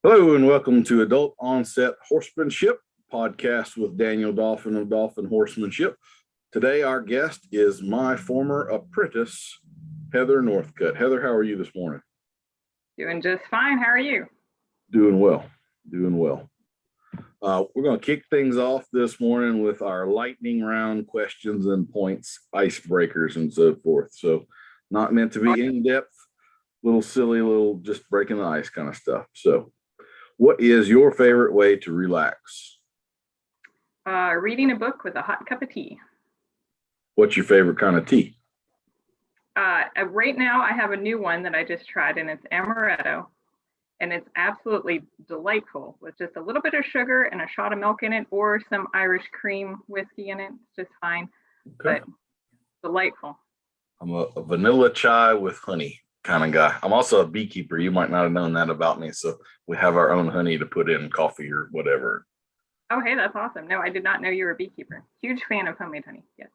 Hello and welcome to Adult Onset Horsemanship podcast with Daniel Dolphin of Dolphin Horsemanship. Today our guest is my former apprentice, Heather Northcutt. Heather, how are you this morning? Doing just fine. How are you? Doing well. We're going to kick things off this morning with our lightning round questions and points, icebreakers and so forth. So not meant to be in depth, little silly, little just breaking the ice kind of stuff. So what is your favorite way to relax? Reading a book with a hot cup of tea. What's your favorite kind of tea? Right now, I have a new one that I just tried, and it's amaretto, and it's absolutely delightful with just a little bit of sugar and a shot of milk in it, or some Irish cream whiskey in it. It's just fine, but delightful. I'm a vanilla chai with honey kind of guy. I'm also a beekeeper. You might not have known that about me. So we have our own honey to put in coffee or whatever. Oh, hey, that's awesome. No, I did not know you were a beekeeper. Huge fan of homemade honey. Yes.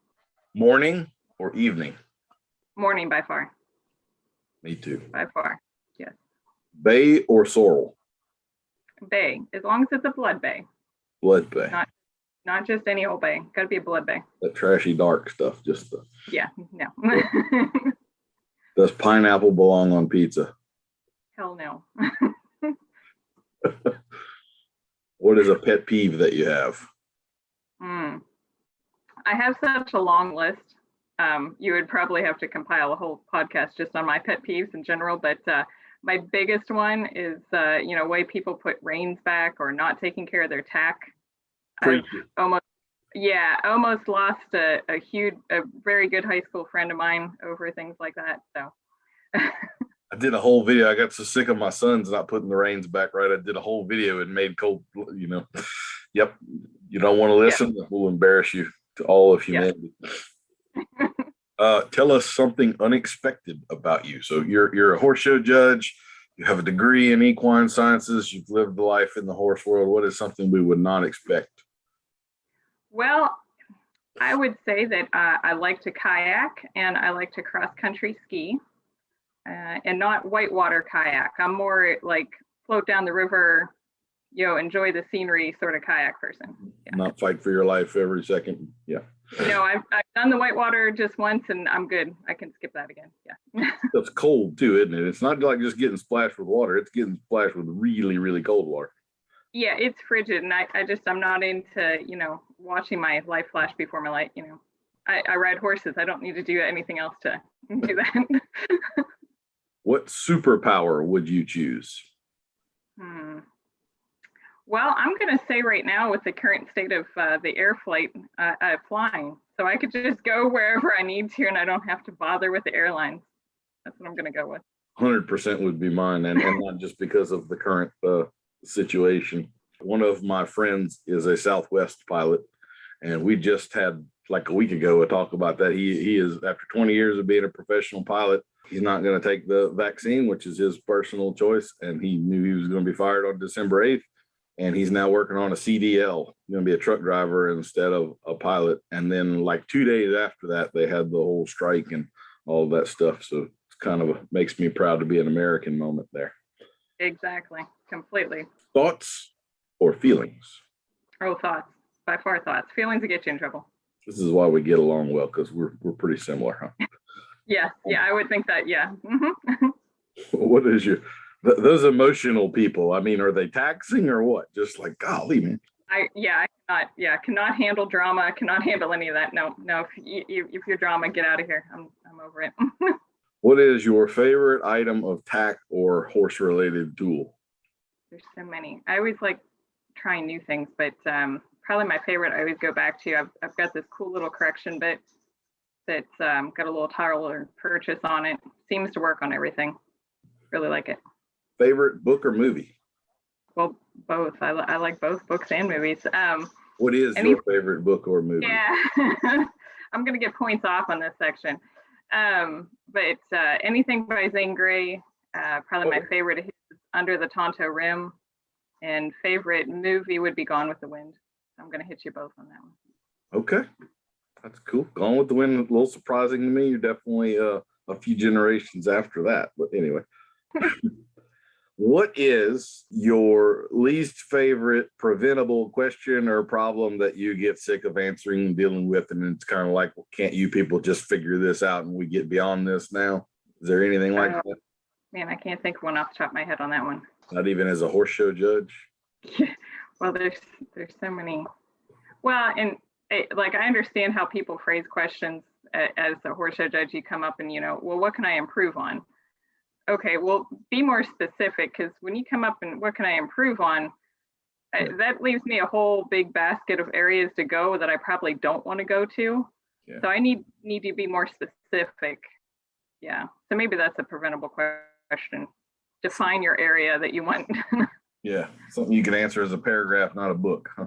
Morning or evening? Morning by far. Me too. By far. Yes. Bay or sorrel? Bay, as long as it's a blood bay. Blood bay. Not just any old bay. Got to be a blood bay. That trashy dark stuff. Yeah, no. Does pineapple belong on pizza? Hell no. What is a pet peeve that you have? I have such a long list. You would probably have to compile a whole podcast just on my pet peeves in general, but my biggest one is way people put reins back or not taking care of their tack. I've almost lost a very good high school friend of mine over things like that. So I did a whole video. I got so sick of my sons not putting the reins back right. I did a whole video and made cold, Yep. You don't want to listen. Yep. We'll embarrass you to all of humanity. Tell us something unexpected about you. So you're a horse show judge. You have a degree in equine sciences. You've lived the life in the horse world. What is something we would not expect? Well, I would say that I like to kayak and I like to cross-country ski, and not whitewater kayak. I'm more like float down the river, enjoy the scenery sort of kayak person. Yeah. Not fight for your life every second. Yeah. I've done the whitewater just once and I'm good. I can skip that again. Yeah. It's cold too, isn't it? It's not like just getting splashed with water. It's getting splashed with really, really cold water. Yeah, it's frigid, and I'm not into, watching my life flash before my light. I ride horses. I don't need to do anything else to do that. What superpower would you choose? Well, I'm going to say right now, with the current state of the air flight, flying, so I could just go wherever I need to, and I don't have to bother with the airlines. That's what I'm going to go with. 100% would be mine, and not just because of the current situation. One of my friends is a Southwest pilot, and we just had like a week ago a talk about that. He is, after 20 years of being a professional pilot, he's not going to take the vaccine, which is his personal choice, and he knew he was going to be fired on December 8th, and he's now working on a CDL, going to be a truck driver instead of a pilot. And then like 2 days after that, they had the whole strike and all of that stuff. So it's kind of makes me proud to be an American moment there. Exactly. Completely. Thoughts or feelings? Oh, thoughts. By far thoughts. Feelings will get you in trouble. This is why we get along well, because we're pretty similar, huh? Yeah, I would think that, yeah. Mm-hmm. What is those emotional people? I mean, are they taxing or what? Just like, golly, man. I cannot handle drama, cannot handle any of that. No, if you're drama, get out of here. I'm over it. What is your favorite item of tack or horse-related tool? There's so many. I always like trying new things, but probably my favorite I always go back to, I've got this cool little correction bit that's got a little tile or purchase on it. Seems to work on everything. Really like it. Favorite book or movie? Well, both. I like both books and movies. What is your favorite book or movie? Yeah, I'm going to get points off on this section. But anything by Zane Grey, probably my favorite is Under the Tonto Rim, and favorite movie would be Gone with the Wind. I'm going to hit you both on that one. Okay, that's cool. Gone with the Wind, a little surprising to me. You're definitely a few generations after that, but anyway. What is your least favorite preventable question or problem that you get sick of answering and dealing with? And it's kind of like, well, can't you people just figure this out and we get beyond this now? Is there anything like that? Man, I can't think of one off the top of my head on that one. Not even as a horse show judge? Well, there's so many. Well, and like I understand how people phrase questions as a horse show judge. You come up and well, what can I improve on? Okay, well, be more specific, because when you come up and what can I improve on, that leaves me a whole big basket of areas to go that I probably don't want to go to. Yeah. So I need to be more specific. Yeah. So maybe that's a preventable question. Define your area that you want. Yeah. Something you can answer as a paragraph, not a book. Huh?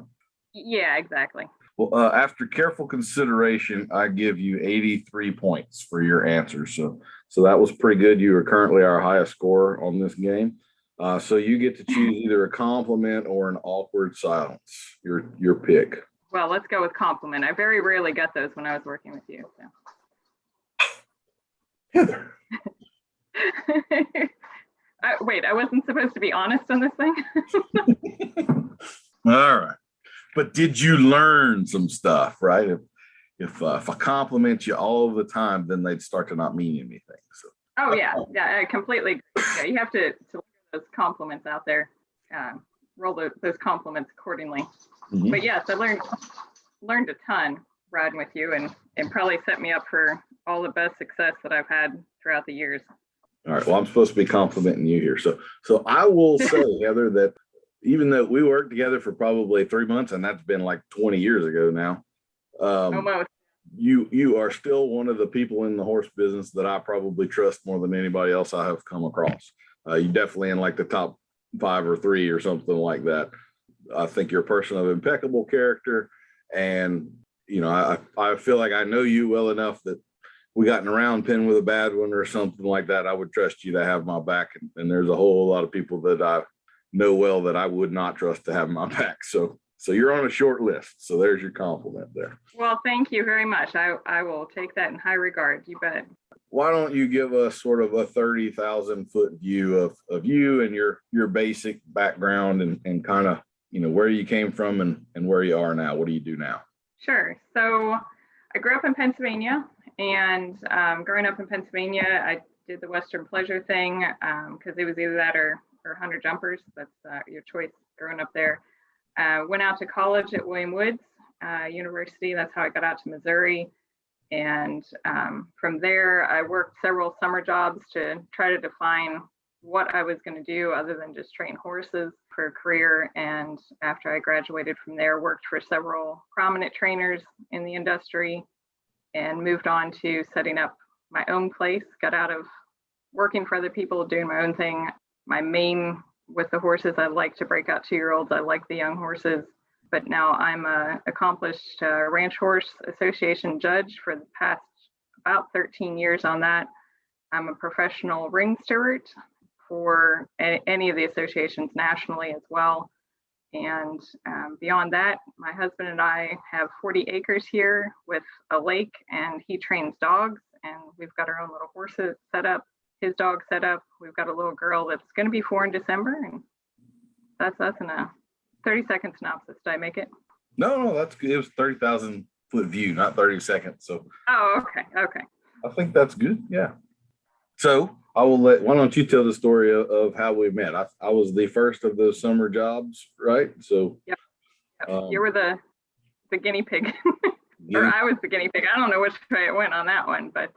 Yeah, exactly. Well, after careful consideration, I give you 83 points for your answer. So that was pretty good. You are currently our highest scorer on this game. So you get to choose either a compliment or an awkward silence. Your pick. Well, let's go with compliment. I very rarely got those when I was working with you. So. Heather. Wait, I wasn't supposed to be honest on this thing? All right. But did you learn some stuff, right? If I compliment you all the time, then they'd start to not mean anything. So. Oh yeah, I completely. Yeah, you have to leave those compliments out there. Roll those compliments accordingly. Mm-hmm. But yes, I learned a ton riding with you, and probably set me up for all the best success that I've had throughout the years. All right. Well, I'm supposed to be complimenting you here, so I will say, Heather, that even though we worked together for probably 3 months, and that's been like 20 years ago now, almost. You are still one of the people in the horse business that I probably trust more than anybody else I have come across. You definitely in like the top 5 or 3 or something like that. I think you're a person of impeccable character, and I feel like I know you well enough that we got in a round pen with a bad one or something like that, I would trust you to have my back. And there's a whole lot of people that I know well that I would not trust to have my back. So you're on a short list. So there's your compliment there. Well, thank you very much. I will take that in high regard. You bet. Why don't you give us sort of a 30,000 foot view of you and your basic background and kind of, where you came from and where you are now. What do you do now? Sure. So I grew up in Pennsylvania, and growing up in Pennsylvania, I did the Western Pleasure thing because it was either that or 100 jumpers. That's your choice growing up there. Went out to college at William Woods University. That's how I got out to Missouri. And from there, I worked several summer jobs to try to define what I was going to do other than just train horses for a career. And after I graduated from there, worked for several prominent trainers in the industry and moved on to setting up my own place. Got out of working for other people, doing my own thing. My main with the horses, I like to break out 2-year-olds. I like the young horses. But now I'm an accomplished Ranch Horse Association judge for the past about 13 years on that. I'm a professional ring steward for any of the associations nationally as well. And beyond that, my husband and I have 40 acres here with a lake, and he trains dogs, and we've got our own little horses set up, his dog set up. We've got a little girl that's going to be 4 in December, and that's us in a 30-second synopsis. Did I make it? No, that's good. It was 30,000 foot view, not 30 seconds. So. Oh, okay. I think that's good. Yeah. So why don't you tell the story of how we met? I was the first of those summer jobs, right? So. Yep. You were the guinea pig, or I was the guinea pig. I don't know which way it went on that one, but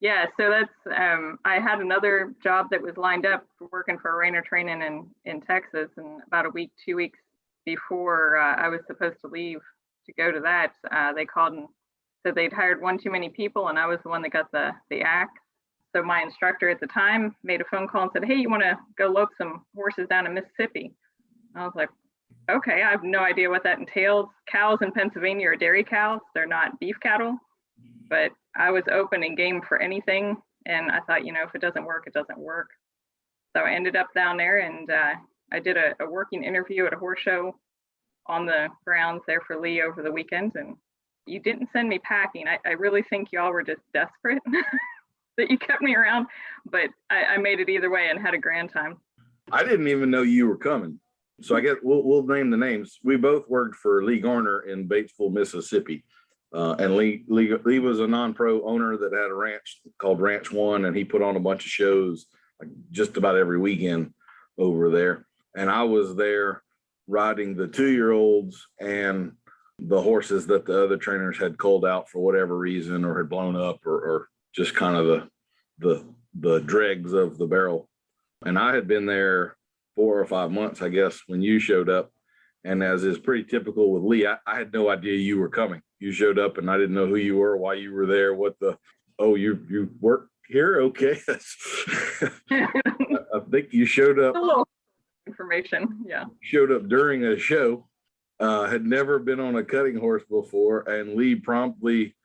yeah. So that's I had another job that was lined up working for a reiner training in Texas, and about 2 weeks before I was supposed to leave to go to that, they called and said they'd hired one too many people, and I was the one that got the axe. So my instructor at the time made a phone call and said, "Hey, you want to go lope some horses down in Mississippi?" I was like, okay, I have no idea what that entails. Cows in Pennsylvania are dairy cows. They're not beef cattle, but I was open and game for anything. And I thought, if it doesn't work, it doesn't work. So I ended up down there, and I did a working interview at a horse show on the grounds there for Lee over the weekend. And you didn't send me packing. I really think y'all were just desperate that you kept me around, but I made it either way and had a grand time. I didn't even know you were coming. So I guess we'll name the names. We both worked for Lee Garner in Batesville, Mississippi. And Lee was a non-pro owner that had a ranch called Ranch One, and he put on a bunch of shows like just about every weekend over there. And I was there riding the 2-year-olds and the horses that the other trainers had culled out for whatever reason or had blown up or just kind of the dregs of the barrel. And I had been there 4 or 5 months, I guess, when you showed up. And as is pretty typical with Lee, I had no idea you were coming. You showed up and I didn't know who you were, why you were there, you work here? Okay. I think you showed up. A little information, yeah. Showed up during a show, had never been on a cutting horse before, and Lee promptly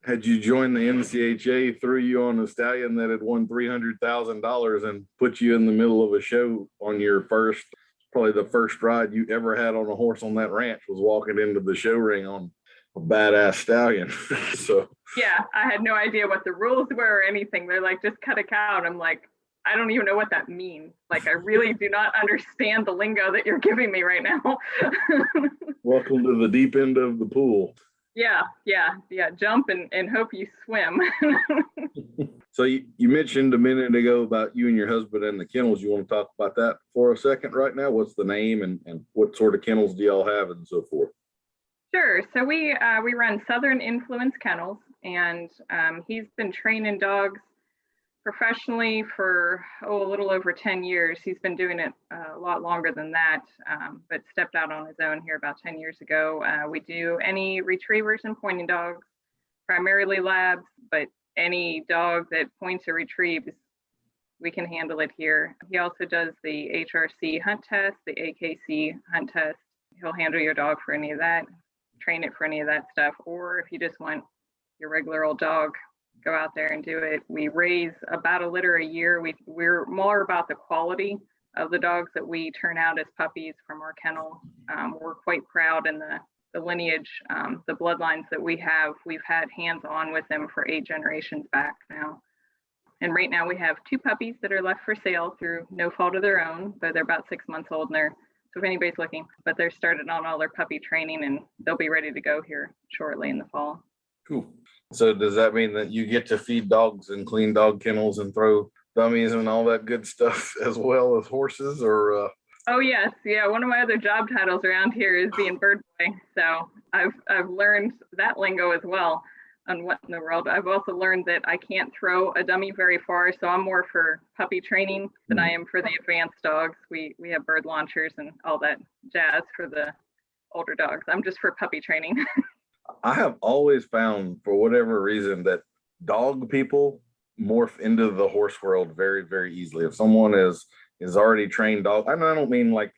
had you join the NCHA, threw you on a stallion that had won $300,000 and put you in the middle of a show on your probably the first ride you ever had on a horse on that ranch was walking into the show ring on a badass stallion. So yeah, I had no idea what the rules were or anything. They're like, just cut a cow. And I'm like, I don't even know what that means. Like, I really do not understand the lingo that you're giving me right now. Welcome to the deep end of the pool. Yeah. Jump and hope you swim. So you mentioned a minute ago about you and your husband and the kennels. You want to talk about that for a second right now? What's the name and what sort of kennels do y'all have and so forth? Sure. So we run Southern Influence Kennels, and he's been training dogs professionally for a little over 10 years. He's been doing it a lot longer than that, but stepped out on his own here about 10 years ago. We do any retrievers and pointing dogs, primarily labs, but any dog that points or retrieves, we can handle it here. He also does the HRC hunt test, the AKC hunt test. He'll handle your dog for any of that, train it for any of that stuff, or if you just want your regular old dog, go out there and do it. We raise about a litter a year. We're more about the quality of the dogs that we turn out as puppies from our kennel. We're quite proud in the lineage, the bloodlines that we have. We've had hands-on with them for 8 generations back now. And right now we have 2 puppies that are left for sale through no fault of their own, but they're about 6 months old, and so if anybody's looking, but they're started on all their puppy training and they'll be ready to go here shortly in the fall. Cool. So does that mean that you get to feed dogs and clean dog kennels and throw dummies and all that good stuff as well as horses, or? Oh yes, yeah. One of my other job titles around here is being bird boy. So I've learned that lingo as well on what in the world. I've also learned that I can't throw a dummy very far, so I'm more for puppy training than I am for the advanced dogs. We have bird launchers and all that jazz for the older dogs. I'm just for puppy training. I have always found, for whatever reason, that dog people morph into the horse world very, very easily. If someone is already trained dog, and I don't mean like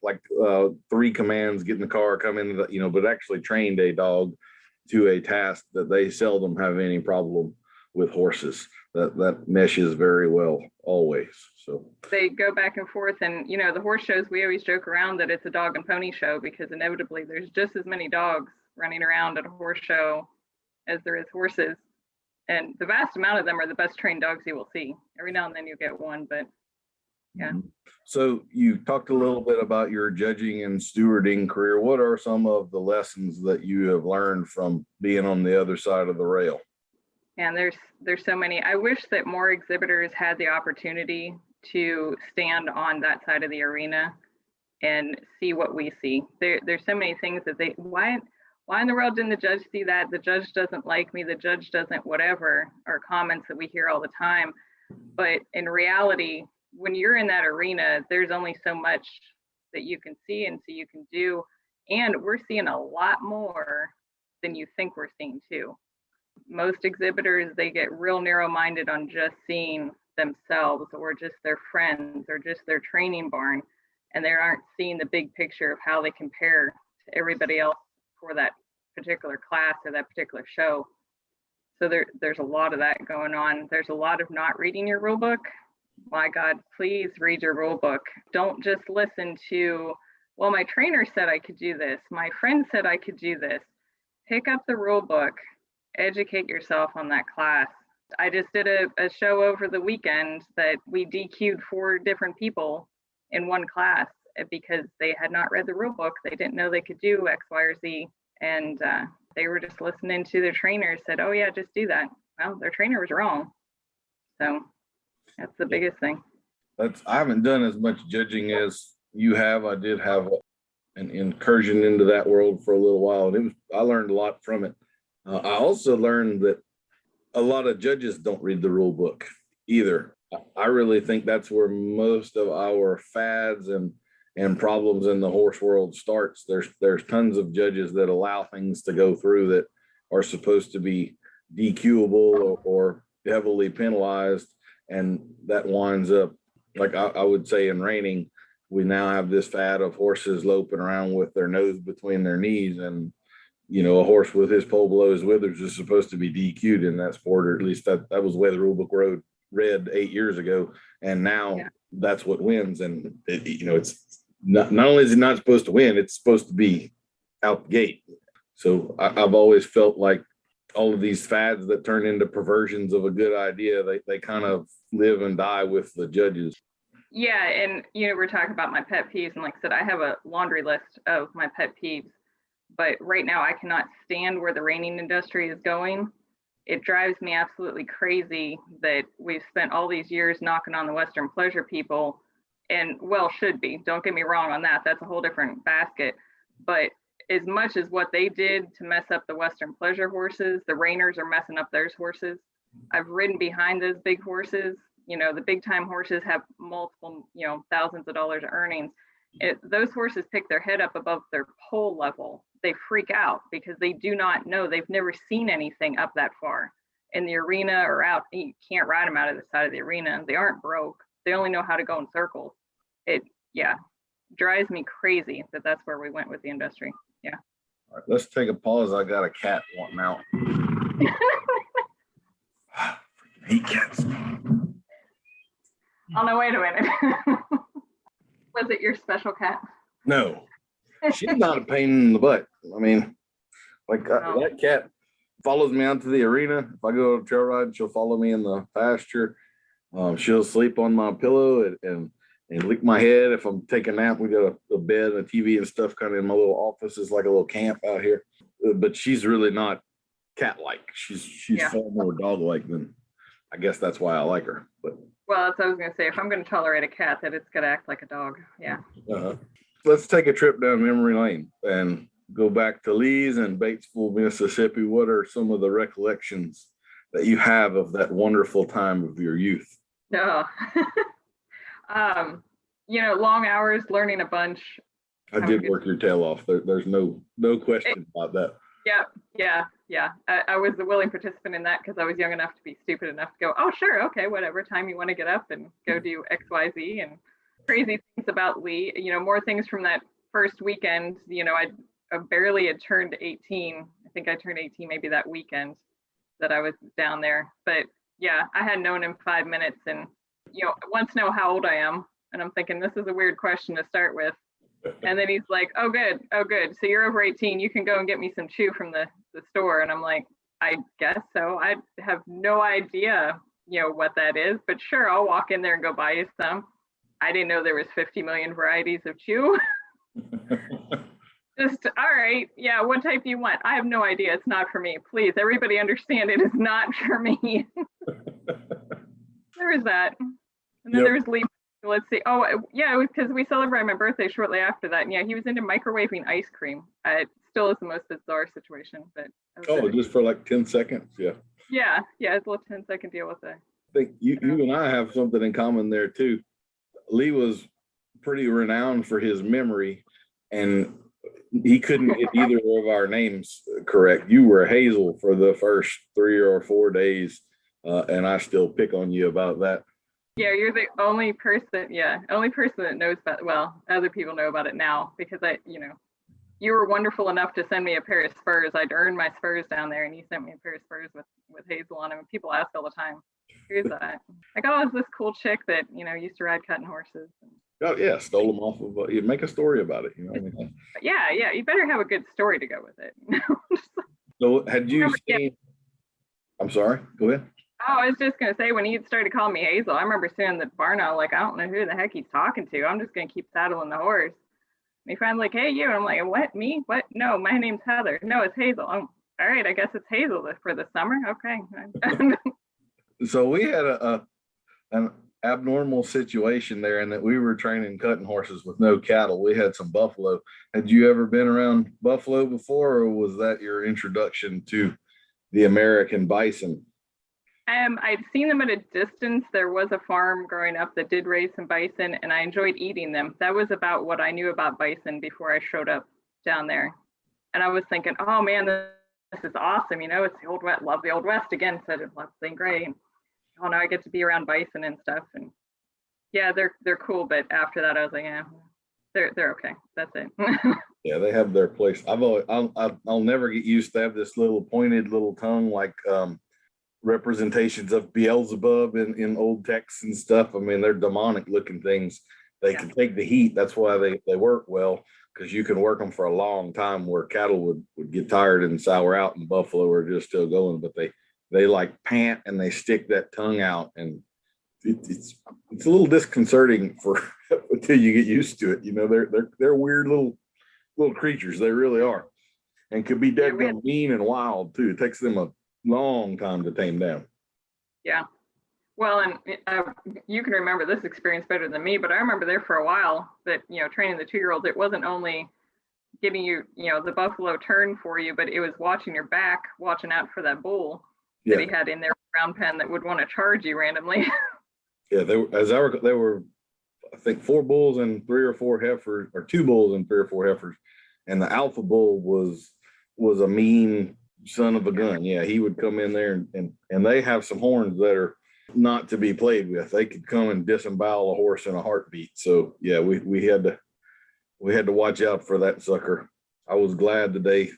3 commands, get in the car, come in, but actually trained a dog to a task that they seldom have any problem with horses. That meshes very well always. So they go back and forth, and the horse shows, we always joke around that it's a dog and pony show because inevitably there's just as many dogs running around at a horse show as there is horses, and the vast amount of them are the best trained dogs you will see. Every now and then you get one, but yeah. So you talked a little bit about your judging and stewarding career. What are some of the lessons that you have learned from being on the other side of the rail? And there's so many. I wish that more exhibitors had the opportunity to stand on that side of the arena and see what we see. There's so many things that why in the world didn't the judge see that? The judge doesn't like me, the judge doesn't whatever, or comments that we hear all the time. But in reality, when you're in that arena, there's only so much that you can see and so you can do. And we're seeing a lot more than you think we're seeing too. Most exhibitors, they get real narrow-minded on just seeing themselves or just their friends or just their training barn, and they aren't seeing the big picture of how they compare to everybody else for that particular class or that particular show. So there's a lot of that going on. There's a lot of not reading your rule book. My God, please read your rule book. Don't just listen to, well, my trainer said I could do this. My friend said I could do this. Pick up the rule book, educate yourself on that class. I just did a show over the weekend that we DQ'd 4 different people in one class because they had not read the rule book. They didn't know they could do X, Y, or Z. And they were just listening to their trainer, said, oh yeah, just do that. Well, their trainer was wrong. So that's the biggest thing. I haven't done as much judging as you have. I did have an incursion into that world for a little while, and I learned a lot from it. I also learned that a lot of judges don't read the rule book either. I really think that's where most of our fads and problems in the horse world starts. There's tons of judges that allow things to go through that are supposed to be DQable or heavily penalized, and that winds up, like I would say in reining, we now have this fad of horses loping around with their nose between their knees, and a horse with his pole below his withers is supposed to be DQ'd in that sport, or at least that was the way the rule book read 8 years ago, and now that's what wins. And it's not only is it not supposed to win, it's supposed to be out the gate. So I've always felt like all of these fads that turn into perversions of a good idea, they kind of live and die with the judges. Yeah, and we're talking about my pet peeves, and like I said, I have a laundry list of my pet peeves, but right now I cannot stand where the reining industry is going. It drives me absolutely crazy that we've spent all these years knocking on the Western pleasure people, and well, should be. Don't get me wrong on that. That's a whole different basket. But as much as what they did to mess up the Western pleasure horses, the reiners are messing up those horses. I've ridden behind those big horses. The big time horses have multiple, thousands of dollars of earnings. Those horses pick their head up above their pole level. They freak out because they do not know. They've never seen anything up that far in the arena or out. You can't ride them out of the side of the arena. They aren't broke. They only know how to go in circles. It drives me crazy that's where we went with the industry. Yeah. All right, let's take a pause. I got a cat wanting out. Freaking hate cats. Oh no, wait a minute. Was it your special cat? No, she's not a pain in the butt. I mean, that cat follows me out to the arena. If I go on a trail ride, she'll follow me in the pasture. She'll sleep on my pillow and lick my head. If I'm taking a nap, we got a bed and a TV and stuff kind of in my little office. It's like a little camp out here. But she's really not cat-like. She's far more dog-like than, I guess that's why I like her. But well, that's what I was going to say. If I'm going to tolerate a cat, that it's going to act like a dog. Yeah. Let's take a trip down memory lane and go back to Lee's and Batesville, Mississippi. What are some of the recollections that you have of that wonderful time of your youth? No. Long hours, learning a bunch. I did work your tail off. There's no question about that. Yeah. I was the willing participant in that because I was young enough to be stupid enough to go, oh, sure, okay, whatever time you want to get up and go do X, Y, Z, and crazy things about Lee. More things from that first weekend. I barely had turned 18. I think I turned 18 maybe that weekend that I was down there. But yeah, I had known him 5 minutes, and wants to know how old I am. And I'm thinking, this is a weird question to start with. And then he's like, oh, good. So you're over 18. You can go and get me some chew from the store. And I'm like, I guess so. I have no idea, what that is. But sure, I'll walk in there and go buy you some. I didn't know there was 50 million varieties of chew. Just, all right. Yeah, what type do you want? I have no idea. It's not for me. Please, everybody understand it is not for me. There was that. And then there was Lee. Let's see. Oh, yeah, because we celebrated my birthday shortly after that. And yeah, he was into microwaving ice cream. It still is the most bizarre situation. But just for like 10 seconds. Yeah. Yeah, it's a little 10-second deal with that. I think you and I have something in common there too. Lee was pretty renowned for his memory, and he couldn't get either of our names correct. You were Hazel for the first 3 or 4 days, and I still pick on you about that. Yeah, you're the only person that knows about, well, other people know about it now because you were wonderful enough to send me a pair of spurs. I'd earned my spurs down there, and you sent me a pair of spurs with Hazel on them. And people ask all the time, who's that? Like, oh, it's this cool chick that, used to ride cutting horses. Oh, yeah, stole them off of, you make a story about it. Yeah, you better have a good story to go with it. So had you seen, I'm sorry, go ahead. Oh, I was just gonna say when he started calling me Hazel, I remember sitting in the barn. I was like, I don't know who the heck he's talking to. I'm just gonna keep saddling the horse. And he finally like, hey, you. And I'm like, what? Me? What? No, my name's Heather. No, it's Hazel. All right, I guess it's Hazel for the summer. Okay. So we had an abnormal situation there in that we were training cutting horses with no cattle. We had some buffalo. Had you ever been around buffalo before, or was that your introduction to the American bison? I'd seen them at a distance. There was a farm growing up that did raise some bison, and I enjoyed eating them. That was about what I knew about bison before I showed up down there. And I was thinking, oh man, this is awesome. You know, it's the old West. Love the old West again. Said it, love St. Gray. And oh no, I get to be around bison and stuff. And yeah, they're cool. But after that, I was like, yeah, they're okay. That's it. Yeah, they have their place. I'll never get used to have this little pointed little tongue like representations of Beelzebub in old texts and stuff. I mean, they're demonic looking things. They can take the heat. That's why they work well, because you can work them for a long time, where cattle would get tired and sour out, and buffalo are just still going. But they like pant and they stick that tongue out, and it's a little disconcerting for until you get used to it. You know, they're weird little creatures. They really are, and could be dead mean and wild too. It takes them a long time to tame down. Yeah. Well, and you can remember this experience better than me, but I remember there for a while that, you know, training the 2-year-olds, it wasn't only getting you, you know, the buffalo turn for you, but it was watching your back, watching out for that bull that he had in their ground pen that would want to charge you randomly. Yeah, they were, I think, 4 bulls and 3 or 4 heifers, or 2 bulls and 3 or 4 heifers, and the alpha bull was a mean son of a gun. Yeah, he would come in there and they have some horns that are not to be played with. They could come and disembowel a horse in a heartbeat. So yeah, we had to watch out for that sucker. I was glad the day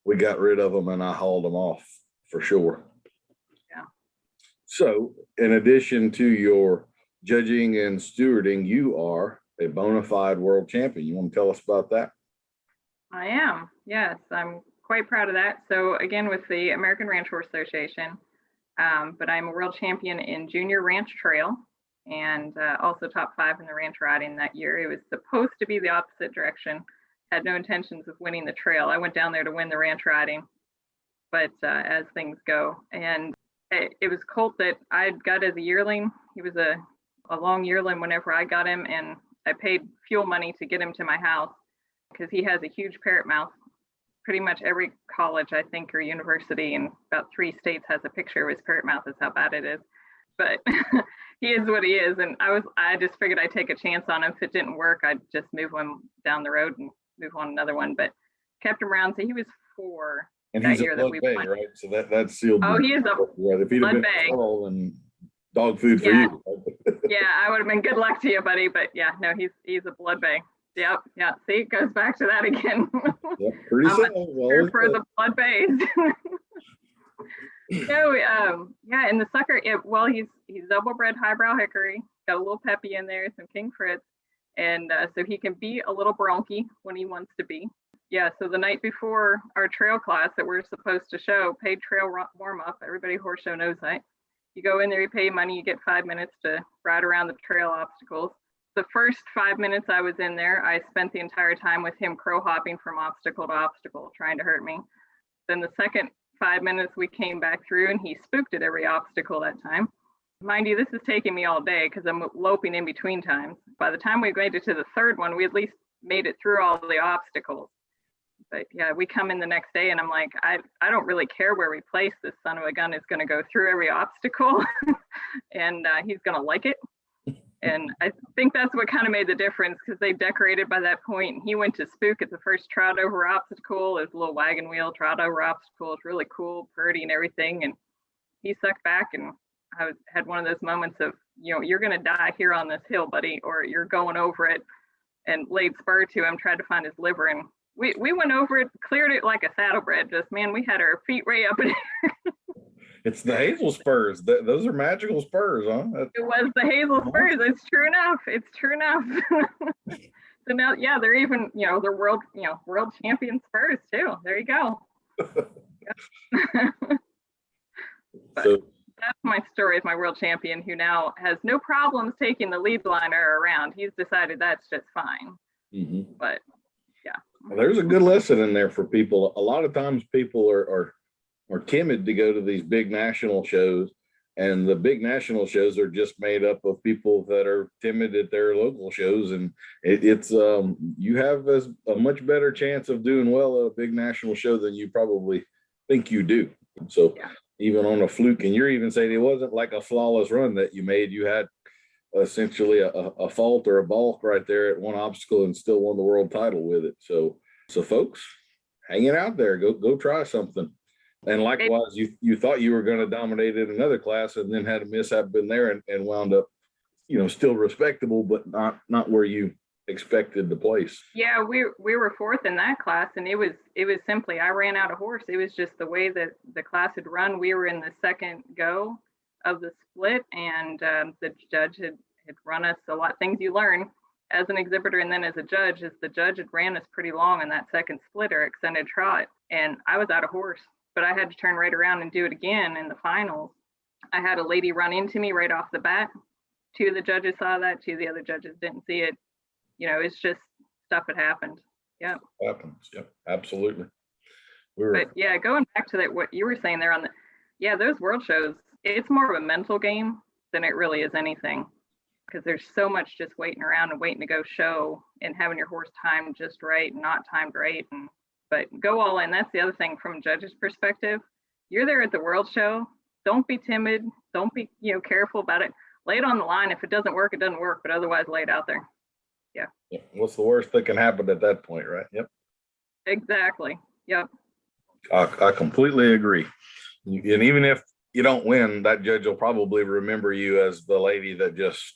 we got rid of them and I hauled them off for sure. Yeah. So in addition to your judging and stewarding, you are a bona fide world champion. You want to tell us about that? I am. Yes, I'm quite proud of that. So again, with the American Ranch Horse Association, but I'm a world champion in junior ranch trail, and also top 5 in the ranch riding that year. It was supposed to be the opposite direction. Had no intentions of winning the trail. I went down there to win the ranch riding, but as things go. And it was colt that I'd got as a yearling. He was a long yearling whenever I got him, and I paid fuel money to get him to my house because he has a huge parrot mouth. Pretty much every college, I think, or university in about 3 states has a picture of his parrot mouth. Is how bad it is. But he is what he is. And I just figured I'd take a chance on him. If it didn't work, I'd just move him down the road and move on another one. But kept him around. So he was 4 and that he's year a blood that we bay, won. right? So that's sealed. Oh, he is a if he'd have been bay. And dog food for you. Yeah, I would have been good luck to you, buddy. But yeah, no, he's a blood bay. Yep. Yeah. See, it goes back to that again. Yep, pretty simple. For the blood bays. So yeah, and the sucker, he's double bred highbrow hickory, got a little peppy in there, some King Fritz, and so he can be a little bronky when he wants to be. Yeah, so the night before our trail class that we're supposed to show, paid trail warm up, everybody horse show knows that. You go in there, you pay money, you get 5 minutes to ride around the trail obstacles. The first 5 minutes I was in there, I spent the entire time with him crow hopping from obstacle to obstacle, trying to hurt me. Then the second 5 minutes we came back through and he spooked at every obstacle that time. Mind you, this is taking me all day because I'm loping in between times. By the time we made it to the third one, we at least made it through all the obstacles. But yeah, we come in the next day and I'm like, I don't really care where we place this son of a gun is going to go through every obstacle and he's going to like it. And I think that's what kind of made the difference because they decorated by that point. He went to spook at the first trot over obstacle. There's a little wagon wheel trot over obstacle. It's really cool, pretty and everything. And he sucked back and I had one of those moments of, you know, you're going to die here on this hill, buddy, or you're going over it, and laid spur to him, tried to find his liver. And we went over it, cleared it like a saddlebred. Just, man, we had our feet right up in here. It's the hazel spurs. Those are magical spurs, huh? It was the hazel spurs. It's true enough. It's true enough. So now, yeah, they're even, you know, they're world champion spurs too. There you go. That's my story with my world champion, who now has no problems taking the lead liner around. He's decided that's just fine. Mm-hmm. But yeah. Well, there's a good lesson in there for people. A lot of times people are timid to go to these big national shows, and the big national shows are just made up of people that are timid at their local shows. And it's you have a much better chance of doing well at a big national show than you probably think you do. So Yeah. even on a fluke, and you're even saying it wasn't like a flawless run that you made. You had essentially a fault or a balk right there at one obstacle and still won the world title with it. So folks, hanging out there, go try something. And likewise, you thought you were going to dominate in another class and then had a mishap in there and wound up, still respectable, but not where you expected to place. Yeah, we were fourth in that class, and it was simply I ran out of horse. It was just the way that the class had run. We were in the second go of the split, and the judge had run us a lot. Things you learn as an exhibitor and then as a judge is the judge had ran us pretty long in that second split or extended trot, and I was out of horse, but I had to turn right around and do it again in the finals. I had a lady run into me right off the bat. Two of the judges saw that, two of the other judges didn't see it. It's just stuff that happened. Yeah. Happens. Yep. Absolutely. But yeah, going back to that, what you were saying there those world shows, it's more of a mental game than it really is anything, because there's so much just waiting around and waiting to go show and having your horse timed just right and not timed right. But go all in. That's the other thing from a judge's perspective. You're there at the world show. Don't be timid. Don't be, careful about it. Lay it on the line. If it doesn't work, it doesn't work, but otherwise lay it out there. Yeah. What's the worst that can happen at that point, right? Yep. Exactly. Yep. I completely agree. And even if you don't win, that judge will probably remember you as the lady that just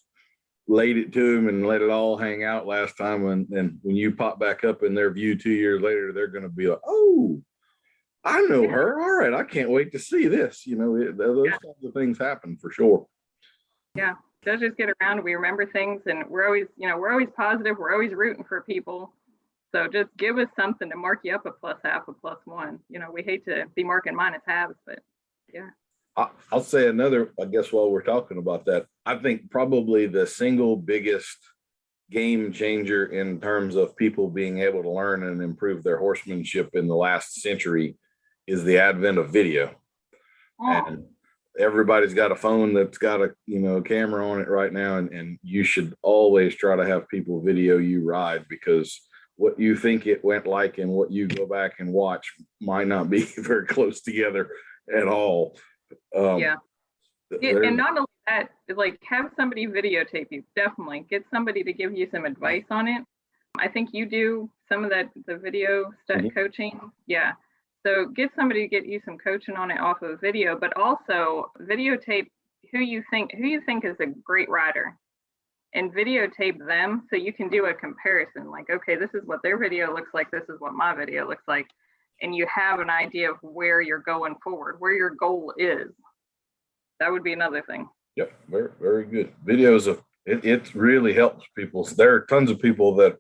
laid it to him and let it all hang out last time. And when you pop back up in their view 2 years later, they're going to be like, oh, I know her. All right. I can't wait to see this. Those kinds of things happen for sure. Yeah. Judges get around. We remember things, and we're always positive. We're always rooting for people. So just give us something to mark you up a +1/2, a +1. We hate to be marking -1/2, but yeah. I'll say another, I guess, while we're talking about that, I think probably the single biggest game changer in terms of people being able to learn and improve their horsemanship in the last century is the advent of video. Oh. And everybody's got a phone that's got a camera on it right now, and you should always try to have people video you ride, because what you think it went like and what you go back and watch might not be very close together at all. And not only that, like, have somebody videotape you. Definitely get somebody to give you some advice on it. I think you do some of that, the video coaching. Yeah. So get somebody to get you some coaching on it off of video, but also videotape who you think is a great rider, and videotape them so you can do a comparison. Like, okay, this is what their video looks like. This is what my video looks like. And you have an idea of where you're going forward, where your goal is. That would be another thing. Yep. Very, very good. Videos it really helps people. There are tons of people that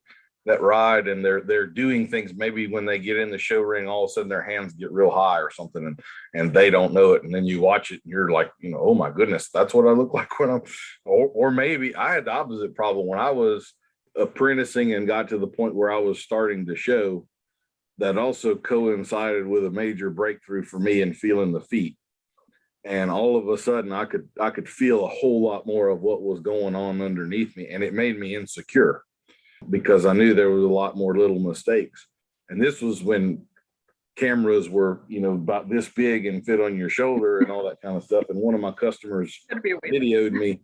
ride and they're doing things. Maybe when they get in the show ring, all of a sudden their hands get real high or something, and they don't know it. And then you watch it and you're like, oh my goodness, that's what I look like when I'm, or maybe I had the opposite problem when I was apprenticing and got to the point where I was starting to show. That also coincided with a major breakthrough for me in feeling the feet. And all of a sudden I could feel a whole lot more of what was going on underneath me. And it made me insecure, because I knew there was a lot more little mistakes. And this was when cameras were, about this big and fit on your shoulder and all that kind of stuff. And one of my customers videoed me,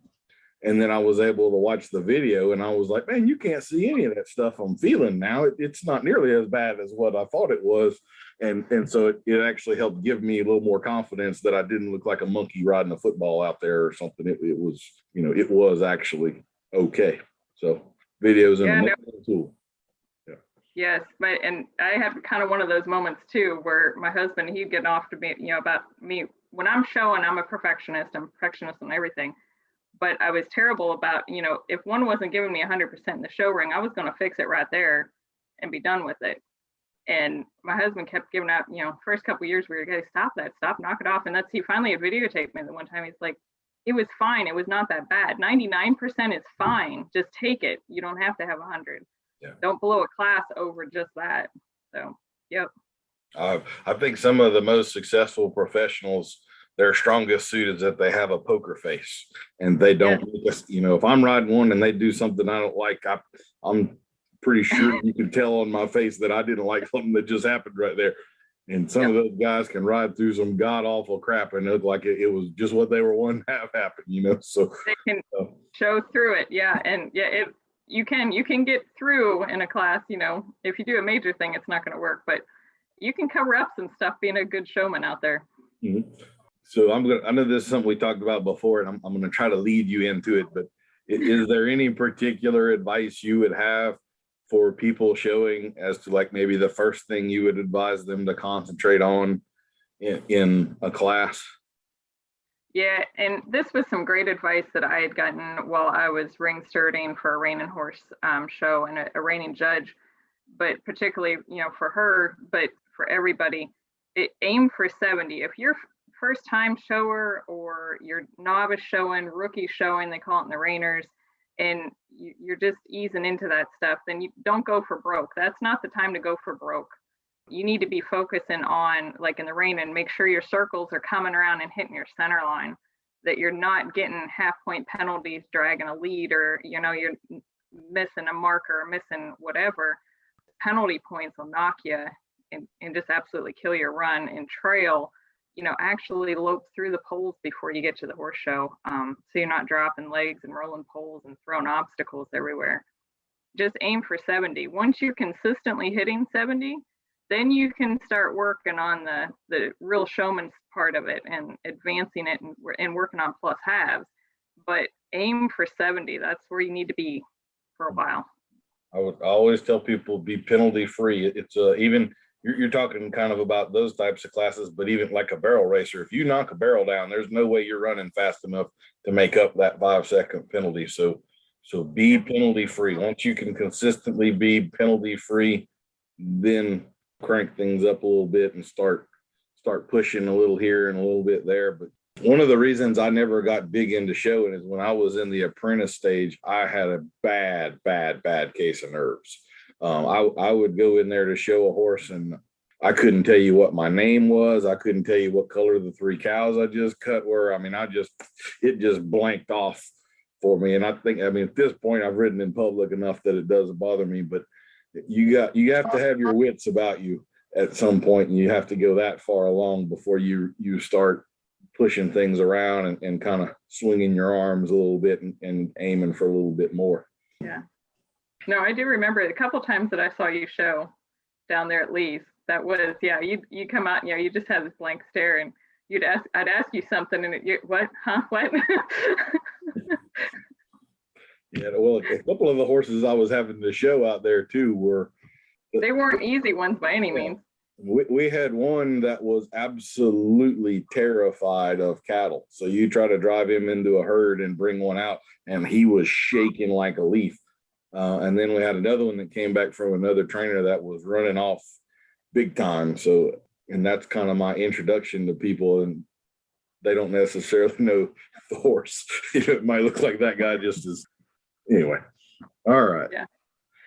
and then I was able to watch the video, and I was like, man, you can't see any of that stuff I'm feeling now. It's not nearly as bad as what I thought it was. And so it actually helped give me a little more confidence that I didn't look like a monkey riding a football out there or something. It was, it was actually okay. So videos and a tool. Yeah. Yes, and I had kind of one of those moments too, where my husband, he'd get off to me, about me when I'm showing. I'm a perfectionist. I'm a perfectionist on everything, but I was terrible about, if one wasn't giving me 100% in the show ring, I was going to fix it right there and be done with it. And my husband kept giving out, first couple of years we were going to stop that, knock it off. And he finally had videotaped me the one time. He's like, it was fine. It was not that bad. 99% is fine. Just take it. You don't have to have 100. Yeah. Don't blow a class over just that. So, yep. I think some of the most successful professionals, their strongest suit is that they have a poker face and they don't, if I'm riding one and they do something I don't like, I'm pretty sure you can tell on my face that I didn't like something that just happened right there. And some of those guys can ride through some god awful crap and look like it was just what they were wanting to have happen, So they can show through it. Yeah. And you can get through in a class, if you do a major thing, it's not going to work, but you can cover up some stuff being a good showman out there. Mm-hmm. So I know this is something we talked about before, and I'm going to try to lead you into it, but is there any particular advice you would have for people showing as to like maybe the first thing you would advise them to concentrate on in a class? Yeah, and this was some great advice that I had gotten while I was ring stewarding for a reining horse show and a reining judge, but particularly, for her, but for everybody, aim for 70. If you're first time shower or you're novice showing, rookie showing, they call it in the reiners, and you're just easing into that stuff, then you don't go for broke. That's not the time to go for broke. You need to be focusing on, like in the rein, and make sure your circles are coming around and hitting your center line, that you're not getting half-point penalties, dragging a lead, or, you're missing a marker or missing whatever. Penalty points will knock you and just absolutely kill your run. In trail, actually lope through the poles before you get to the horse show. So you're not dropping legs and rolling poles and throwing obstacles everywhere. Just aim for 70. Once you're consistently hitting 70, then you can start working on the real showman's part of it and advancing it and working on plus halves. But aim for 70. That's where you need to be for a while. I would always tell people be penalty free. It's even you're talking kind of about those types of classes, but even like a barrel racer, if you knock a barrel down, there's no way you're running fast enough to make up that 5-second penalty. So be penalty free. Once you can consistently be penalty free, then crank things up a little bit and start pushing a little here and a little bit there. But one of the reasons I never got big into showing is when I was in the apprentice stage, I had a bad case of nerves. I would go in there to show a horse and I couldn't tell you what my name was. I couldn't tell you what color the 3 cows I just cut were. It just blanked off for me. And at this point I've ridden in public enough that it doesn't bother me, but you have to have your wits about you at some point, and you have to go that far along before you start pushing things around and kind of swinging your arms a little bit and aiming for a little bit more. Yeah. No, I do remember a couple times that I saw you show down there at Lee's. That was, you come out, you just have this blank stare, and I'd ask you something, and what? Yeah, well, a couple of the horses I was having to show out there too they weren't easy ones by any means. We had one that was absolutely terrified of cattle. So you try to drive him into a herd and bring one out, and he was shaking like a leaf. And then we had another one that came back from another trainer that was running off big time. So, and that's kind of my introduction to people, and they don't necessarily know the horse. It might look like that guy just is. Anyway, all right. Yeah.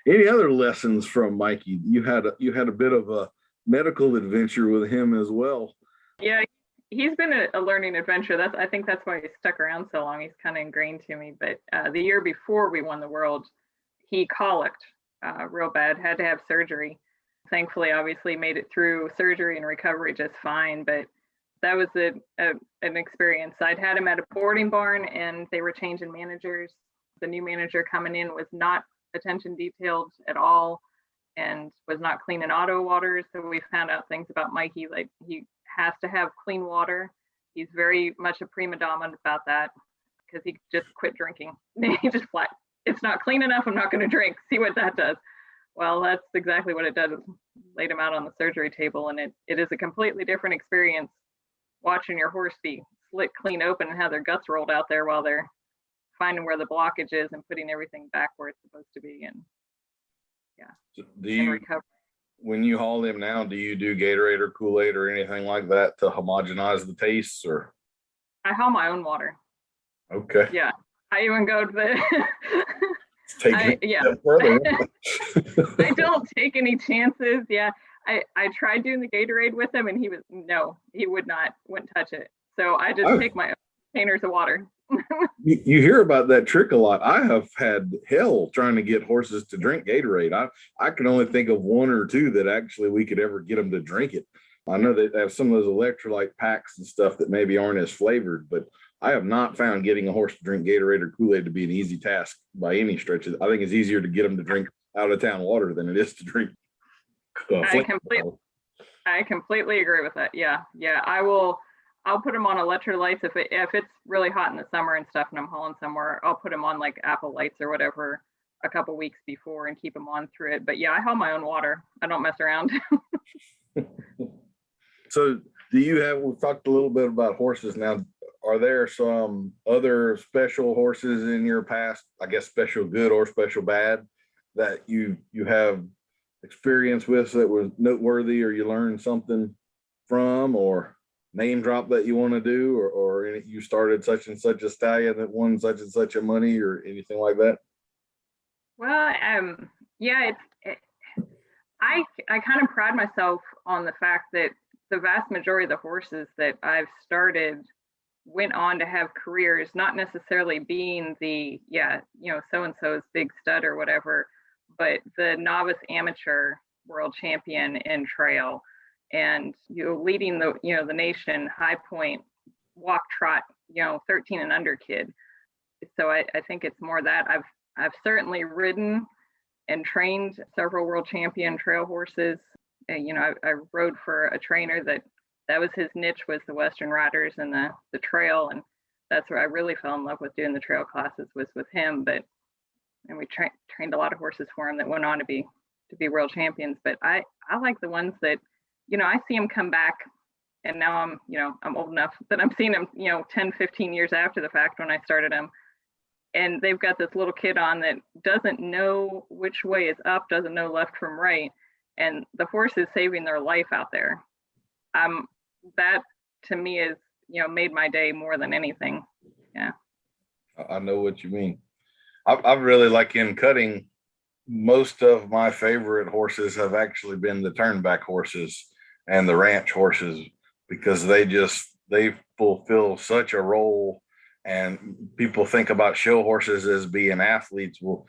Any other lessons from Mikey? You had a bit of a medical adventure with him as well. Yeah, he's been a learning adventure. I think that's why he stuck around so long. He's kind of ingrained to me. But the year before we won the world, he colicked real bad, had to have surgery. Thankfully, obviously made it through surgery and recovery just fine. But that was an experience. I'd had him at a boarding barn, and they were changing managers. The new manager coming in was not attention detailed at all and was not cleaning auto waters. So we found out things about Mikey, like he has to have clean water. He's very much a prima donna about that because he just quit drinking. He just flat, it's not clean enough, I'm not going to drink. See what that does. Well, that's exactly what it does. It laid him out on the surgery table, and it is a completely different experience watching your horse be slit clean open and have their guts rolled out there while they're finding where the blockage is and putting everything back where it's supposed to be. And So do When you haul him now, do you do Gatorade or Kool-Aid or anything like that to homogenize the tastes, or? I haul my own water. Okay. Yeah. I even go to the Taking it yeah. a step further. I don't take any chances. Yeah. I tried doing the Gatorade with him and he would not, wouldn't touch it. So I just take my own containers of water. You hear about that trick a lot. I have had hell trying to get horses to drink Gatorade. I can only think of one or two that actually we could ever get them to drink it. I know they have some of those electrolyte packs and stuff that maybe aren't as flavored, but I have not found getting a horse to drink Gatorade or Kool-Aid to be an easy task by any stretch. I think it's easier to get them to drink out of town water than it is to drink. I completely agree with that. Yeah. I'll put them on electrolytes if it's really hot in the summer and stuff and I'm hauling somewhere. I'll put them on like apple lights or whatever a couple weeks before and keep them on through it. But yeah, I haul my own water. I don't mess around. So we've talked a little bit about horses now. Are there some other special horses in your past, I guess special good or special bad, that you have experience with that was noteworthy, or you learned something from, or name drop that you want to do, or you started such and such a stallion that won such and such a money, or anything like that? Well, yeah, I kind of pride myself on the fact that the vast majority of the horses that I've started went on to have careers, not necessarily being the, so-and-so's big stud or whatever, but the novice amateur world champion in trail, and leading the nation high point walk trot 13 and under kid. So I think it's more that I've certainly ridden and trained several world champion trail horses. I rode for a trainer that was his niche, was the Western Riders and the trail, and that's where I really fell in love with doing the trail classes, was with him. And we trained a lot of horses for him that went on to be world champions. But I like the ones that, I see them come back, and now I'm old enough that I'm seeing them, 10, 15 years after the fact when I started them. And they've got this little kid on that doesn't know which way is up, doesn't know left from right. And the horse is saving their life out there. That to me is, made my day more than anything. Yeah. I know what you mean. I really like in cutting. Most of my favorite horses have actually been the turnback horses and the ranch horses, because they fulfill such a role. And people think about show horses as being athletes. Well,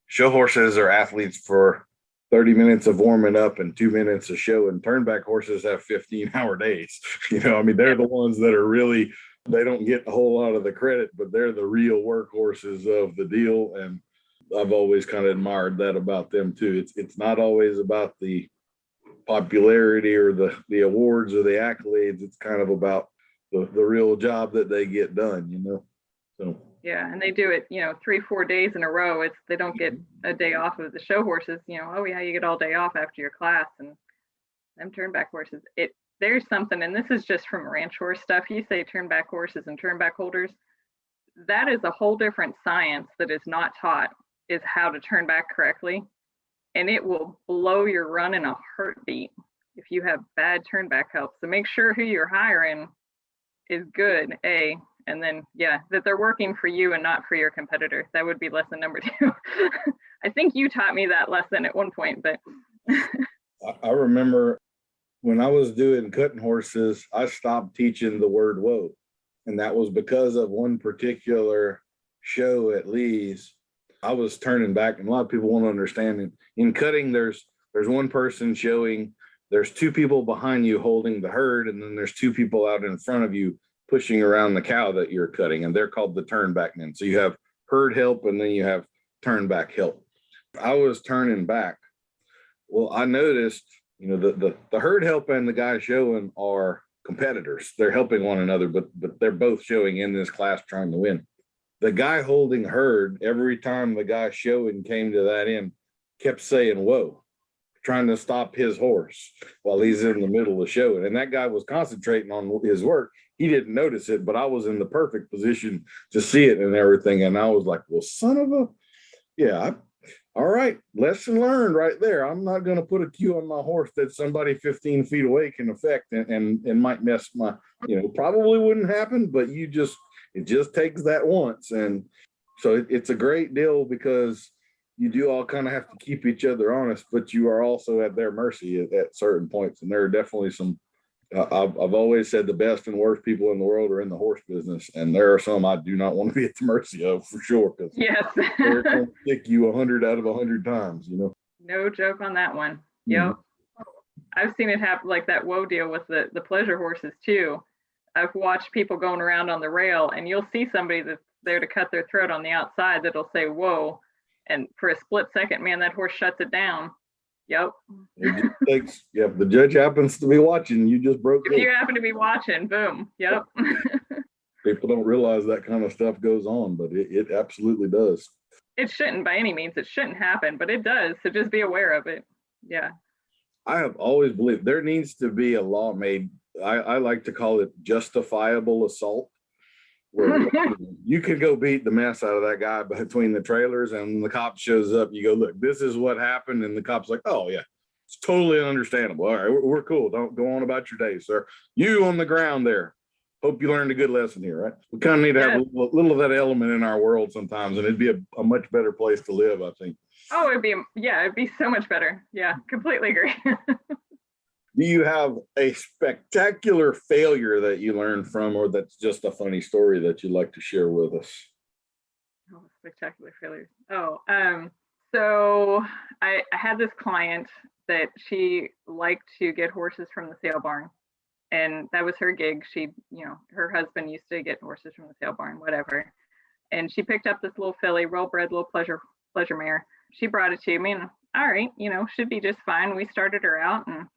show horses are athletes for 30 minutes of warming up and 2 minutes of show, and turnback horses have 15-hour days. They're the ones that are really, they don't get a whole lot of the credit, but they're the real workhorses of the deal. And I've always kind of admired that about them too. It's not always about the popularity or the awards or the accolades. It's kind of about the real job that they get done, So yeah, and they do it, 3-4 days in a row. They don't get a day off of the show horses. Oh yeah, you get all day off after your class. And them turnback horses, there's something, and this is just from ranch horse stuff. You say turnback horses and turnback holders, that is a whole different science that is not taught, is how to turn back correctly. And it will blow your run in a heartbeat if you have bad turnback help. So make sure who you're hiring is good, and then, that they're working for you and not for your competitor. That would be lesson number 2. I think you taught me that lesson at one point, but. I remember when I was doing cutting horses, I stopped teaching the word whoa. And that was because of one particular show at Lee's. I was turning back, and a lot of people won't understand. In cutting, there's one person showing, there's 2 people behind you holding the herd, and then there's 2 people out in front of you pushing around the cow that you're cutting, and they're called the turnback men. So you have herd help, and then you have turnback help. I was turning back. Well, I noticed, the herd help and the guy showing are competitors. They're helping one another, but they're both showing in this class trying to win. The guy holding herd, every time the guy showing came to that end, kept saying, whoa, trying to stop his horse while he's in the middle of showing. And that guy was concentrating on his work. He didn't notice it, but I was in the perfect position to see it and everything. And I was like, well, son of a, yeah, All right, lesson learned right there. I'm not going to put a cue on my horse that somebody 15 feet away can affect and might mess my, probably wouldn't happen, but it just takes that once. And so it's a great deal because you do all kind of have to keep each other honest, but you are also at their mercy at certain points. And there are definitely some, I've always said the best and worst people in the world are in the horse business. And there are some I do not want to be at the mercy of for sure. Because Yes. they're going to kick you 100 out of 100 times, No joke on that one. Yep. I've seen it happen like that whoa deal with the pleasure horses too. I've watched people going around on the rail and you'll see somebody that's there to cut their throat on the outside that'll say whoa. And for a split second, man, that horse shuts it down. Yep. It just takes, if the judge happens to be watching, you just broke. If you happen to be watching, boom. Yep. People don't realize that kind of stuff goes on, but it absolutely does. It shouldn't by any means. It shouldn't happen, but it does. So just be aware of it. Yeah. I have always believed there needs to be a law made. I like to call it justifiable assault, where you can go beat the mess out of that guy between the trailers, and the cop shows up. You go, look, this is what happened, and the cop's like, oh yeah, it's totally understandable. All right, we're cool. Don't go on about your day, sir. You on the ground there. Hope you learned a good lesson here, right? We kind of need to have a little of that element in our world sometimes, and it'd be a much better place to live, I think. Oh, it'd be so much better. Yeah, completely agree. Do you have a spectacular failure that you learned from, or that's just a funny story that you'd like to share with us? Oh, spectacular failures. Oh, so I had this client that she liked to get horses from the sale barn. And that was her gig. She, her husband used to get horses from the sale barn, whatever. And she picked up this little filly, well-bred little pleasure mare. She brought it to me and all right, should be just fine. We started her out and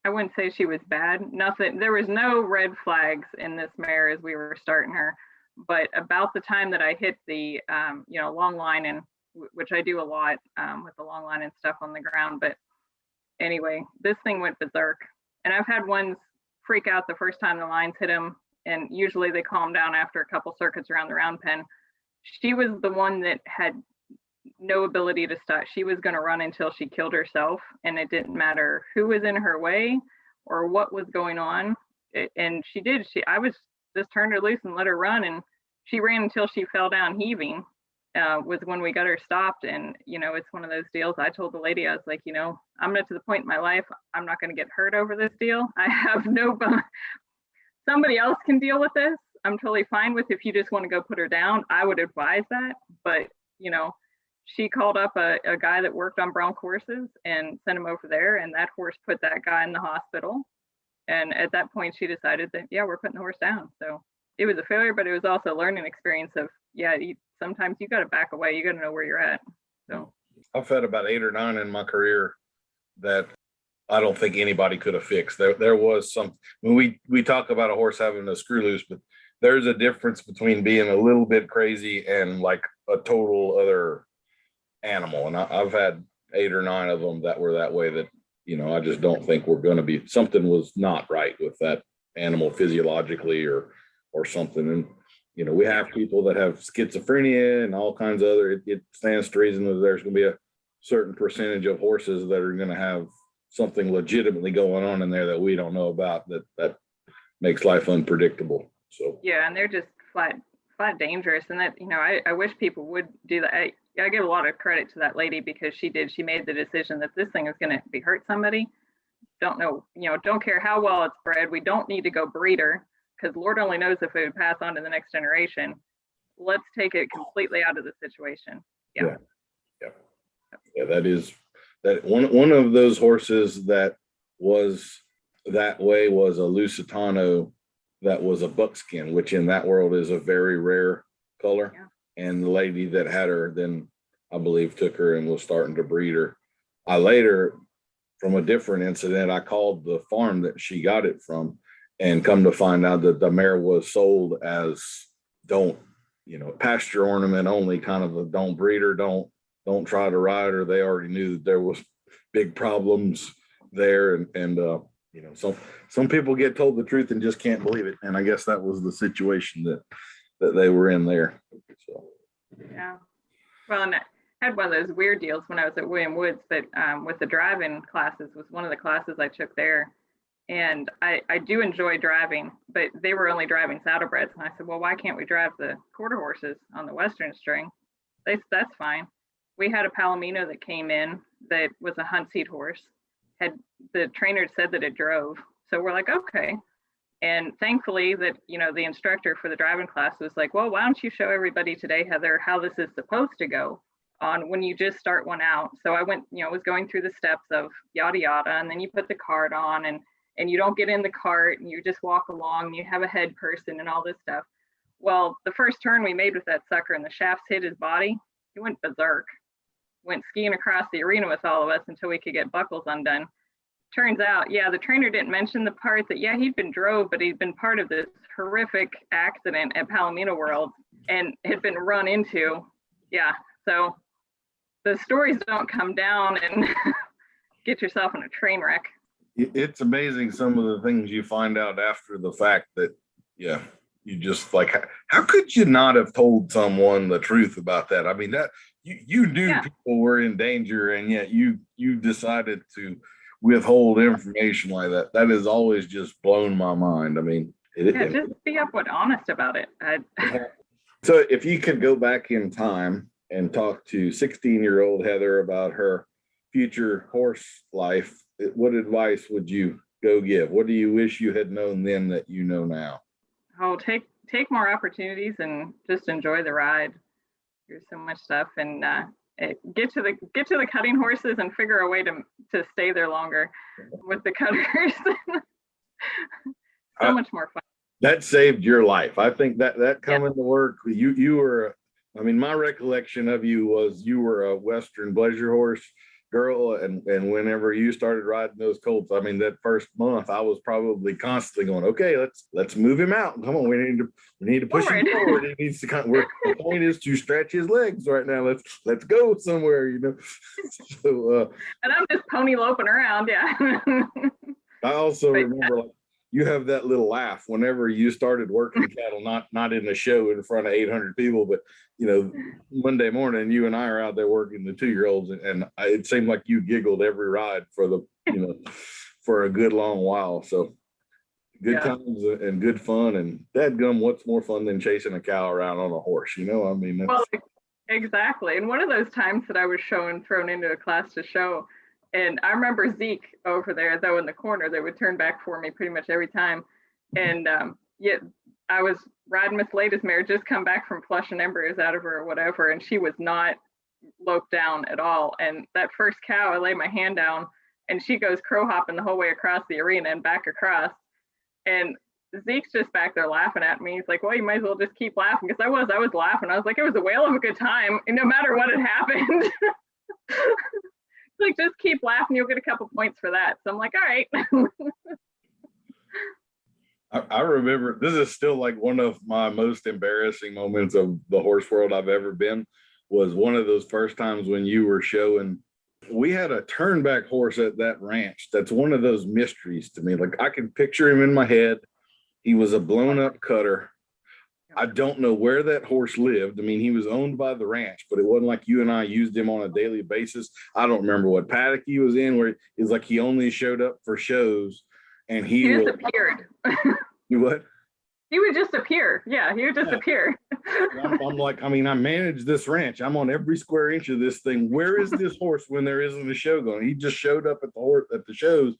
I wouldn't say she was bad. Nothing, there was no red flags in this mare as we were starting her. But about the time that I hit the, long line, and which I do a lot with the long line and stuff on the ground. But anyway, this thing went berserk. And I've had ones freak out the first time the lines hit them, and usually they calm down after a couple circuits around the round pen. She was the one that had no ability to stop. She was going to run until she killed herself, and it didn't matter who was in her way or what was going on. And she did. I was just turned her loose and let her run, and she ran until she fell down heaving. Was when we got her stopped. And it's one of those deals. I told the lady, I was like, I'm not to the point in my life, I'm not going to get hurt over this deal. I have no somebody else can deal with this. I'm totally fine with, if you just want to go put her down, I would advise that. But she called up a guy that worked on bronc horses and sent him over there, and that horse put that guy in the hospital. And at that point she decided that, yeah, we're putting the horse down. So it was a failure, but it was also a learning experience of, sometimes you got to back away. You got to know where you're at. So I've had about 8 or 9 in my career that I don't think anybody could have fixed. There was some, when we talk about a horse having a screw loose, but there's a difference between being a little bit crazy and like a total other animal. And I've had 8 or 9 of them that were that way, that, I just don't think we're going to be, something was not right with that animal physiologically or something. And, we have people that have schizophrenia and all kinds of other, it stands to reason that there's going to be a certain percentage of horses that are going to have something legitimately going on in there that we don't know about, that makes life unpredictable. So, yeah. And they're just flat dangerous. And that, I wish people would do that. I give a lot of credit to that lady, because she made the decision that this thing is going to hurt somebody. Don't care how well it's bred. We don't need to go breed her, because Lord only knows if it would pass on to the next generation. Let's take it completely out of the situation. Yeah. That is that one of those horses that was that way was a Lusitano that was a buckskin, which in that world is a very rare color. Yeah. And the lady that had her then, I believe, took her and was starting to breed her. I later, from a different incident, I called the farm that she got it from, and come to find out that the mare was sold as pasture ornament only, kind of a don't breed her, don't try to ride her. They already knew that there was big problems there. And some people get told the truth and just can't believe it. And I guess that was the situation that they were in there. So, yeah. Well, and I had one of those weird deals when I was at William Woods that with the driving classes was one of the classes I took there. And I do enjoy driving, but they were only driving saddlebreds. And I said, well, why can't we drive the quarter horses on the Western string? That's fine. We had a Palomino that came in that was a hunt seat horse. The trainer said that it drove. So we're like, okay. And thankfully that, the instructor for the driving class was like, well, why don't you show everybody today, Heather, how this is supposed to go on when you just start one out. So I went, was going through the steps of yada, yada, and then you put the cart on and you don't get in the cart and you just walk along, and you have a head person and all this stuff. Well, the first turn we made with that sucker and the shafts hit his body, he went berserk, went skiing across the arena with all of us until we could get buckles undone. Turns out, the trainer didn't mention the part that, he'd been drove, but he'd been part of this horrific accident at Palomino World and had been run into. Yeah, so the stories don't come down and get yourself in a train wreck. It's amazing some of the things you find out after the fact that, you just like, how could you not have told someone the truth about that? I mean, that you knew people were in danger, and yet you decided to withhold information like that. That has always just blown my mind. I mean, just be upfront honest about it. So if you could go back in time and talk to 16-year-old Heather about her future horse life, what advice would you go give? What do you wish you had known then that you know now? Oh, take more opportunities and just enjoy the ride. There's so much stuff, and get to the cutting horses and figure a way to stay there longer with the cutters. So much more fun. That saved your life. I think that coming to work, you were, I mean, my recollection of you was you were a Western pleasure horse girl, and whenever you started riding those colts, I mean, that first month I was probably constantly going, okay, let's move him out. Come on, we need to push him forward. He needs to the point is to stretch his legs right now. Let's go somewhere, So and I'm just pony loping around, I also remember, like, you have that little laugh whenever you started working cattle, not in a show in front of 800 people, but Monday morning, you and I are out there working the 2-year-olds, and it seemed like you giggled every ride for for a good long while. So good times and good fun, and dadgum, what's more fun than chasing a cow around on a horse? I mean, well, exactly. And one of those times that I was thrown into a class to show. And I remember Zeke over there, though, in the corner, that would turn back for me pretty much every time. And I was riding Miss Lada's mare, just come back from flushing embryos out of her or whatever, and she was not loped down at all. And that first cow, I lay my hand down, and she goes crow hopping the whole way across the arena and back across. And Zeke's just back there laughing at me. He's like, well, you might as well just keep laughing, because I was laughing. I was like, it was a whale of a good time, and no matter what had happened. Like, just keep laughing, you'll get a couple points for that. So I'm like, all right. I remember, this is still like one of my most embarrassing moments of the horse world I've ever been, was one of those first times when you were showing. We had a turnback horse at that ranch. That's one of those mysteries to me. Like, I can picture him in my head. He was a blown up cutter. I don't know where that horse lived. I mean, he was owned by the ranch, but it wasn't like you and I used him on a daily basis. I don't remember what paddock he was in, where it's like he only showed up for shows, and he disappeared. You what? He would just appear. Yeah, he would just appear. I'm like, I mean, I manage this ranch. I'm on every square inch of this thing. Where is this horse when there isn't a show going? He just showed up at the shows.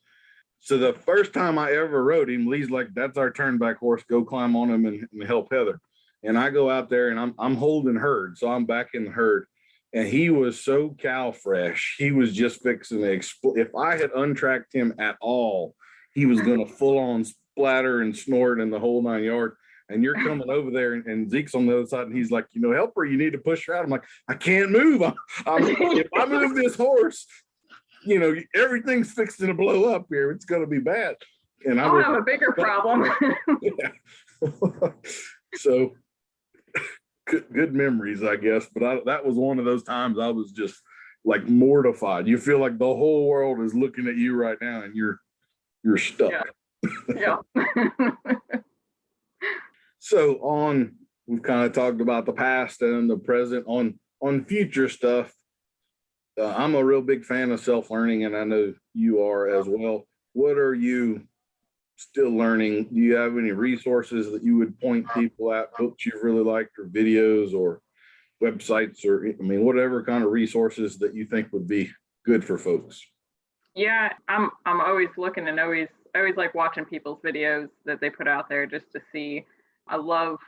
So the first time I ever rode him, Lee's like, that's our turnback horse. Go climb on him and help Heather. And I go out there, and I'm holding herd. So I'm back in the herd. And he was so cow fresh. He was just fixing to explode. If I had untracked him at all, he was going to full on splatter and snort in the whole 9 yards. And you're coming over there, and Zeke's on the other side, and he's like, help her. You need to push her out. I'm like, I can't move. If I move this horse, everything's fixing to blow up here. It's going to be bad. And I'll have a bigger problem. So good memories, I guess. But that was one of those times I was just like mortified. You feel like the whole world is looking at you right now, and you're stuck. Yeah. So we've kind of talked about the past and the present. On on future stuff, I'm a real big fan of self-learning, and I know you are as well. What are you still learning? Do you have any resources that you would point people at, books you've really liked, or videos, or websites, or I mean, whatever kind of resources that you think would be good for folks? Yeah, I'm always looking and always like watching people's videos that they put out there just to see. I love,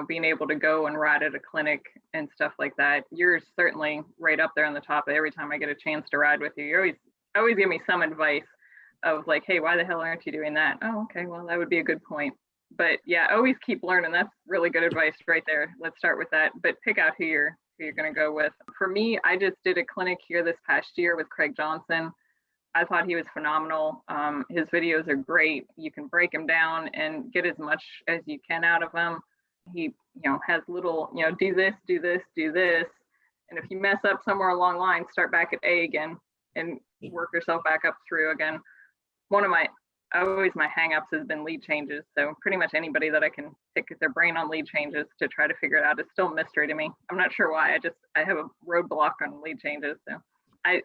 being able to go and ride at a clinic and stuff like that. You're certainly right up there on the top. Every time I get a chance to ride with you, you always give me some advice of like, hey, why the hell aren't you doing that? Oh, okay, well, that would be a good point. But yeah, always keep learning. That's really good advice right there. Let's start with that. But pick out who you're going to go with. For me, I just did a clinic here this past year with Craig Johnson. I thought he was phenomenal. His videos are great. You can break them down and get as much as you can out of them. He, has little, do this, do this, do this. And if you mess up somewhere along the line, start back at A again and work yourself back up through again. One of my hangups has been lead changes. So pretty much anybody that I can pick their brain on lead changes to try to figure it out is still a mystery to me. I'm not sure why. I have a roadblock on lead changes. So I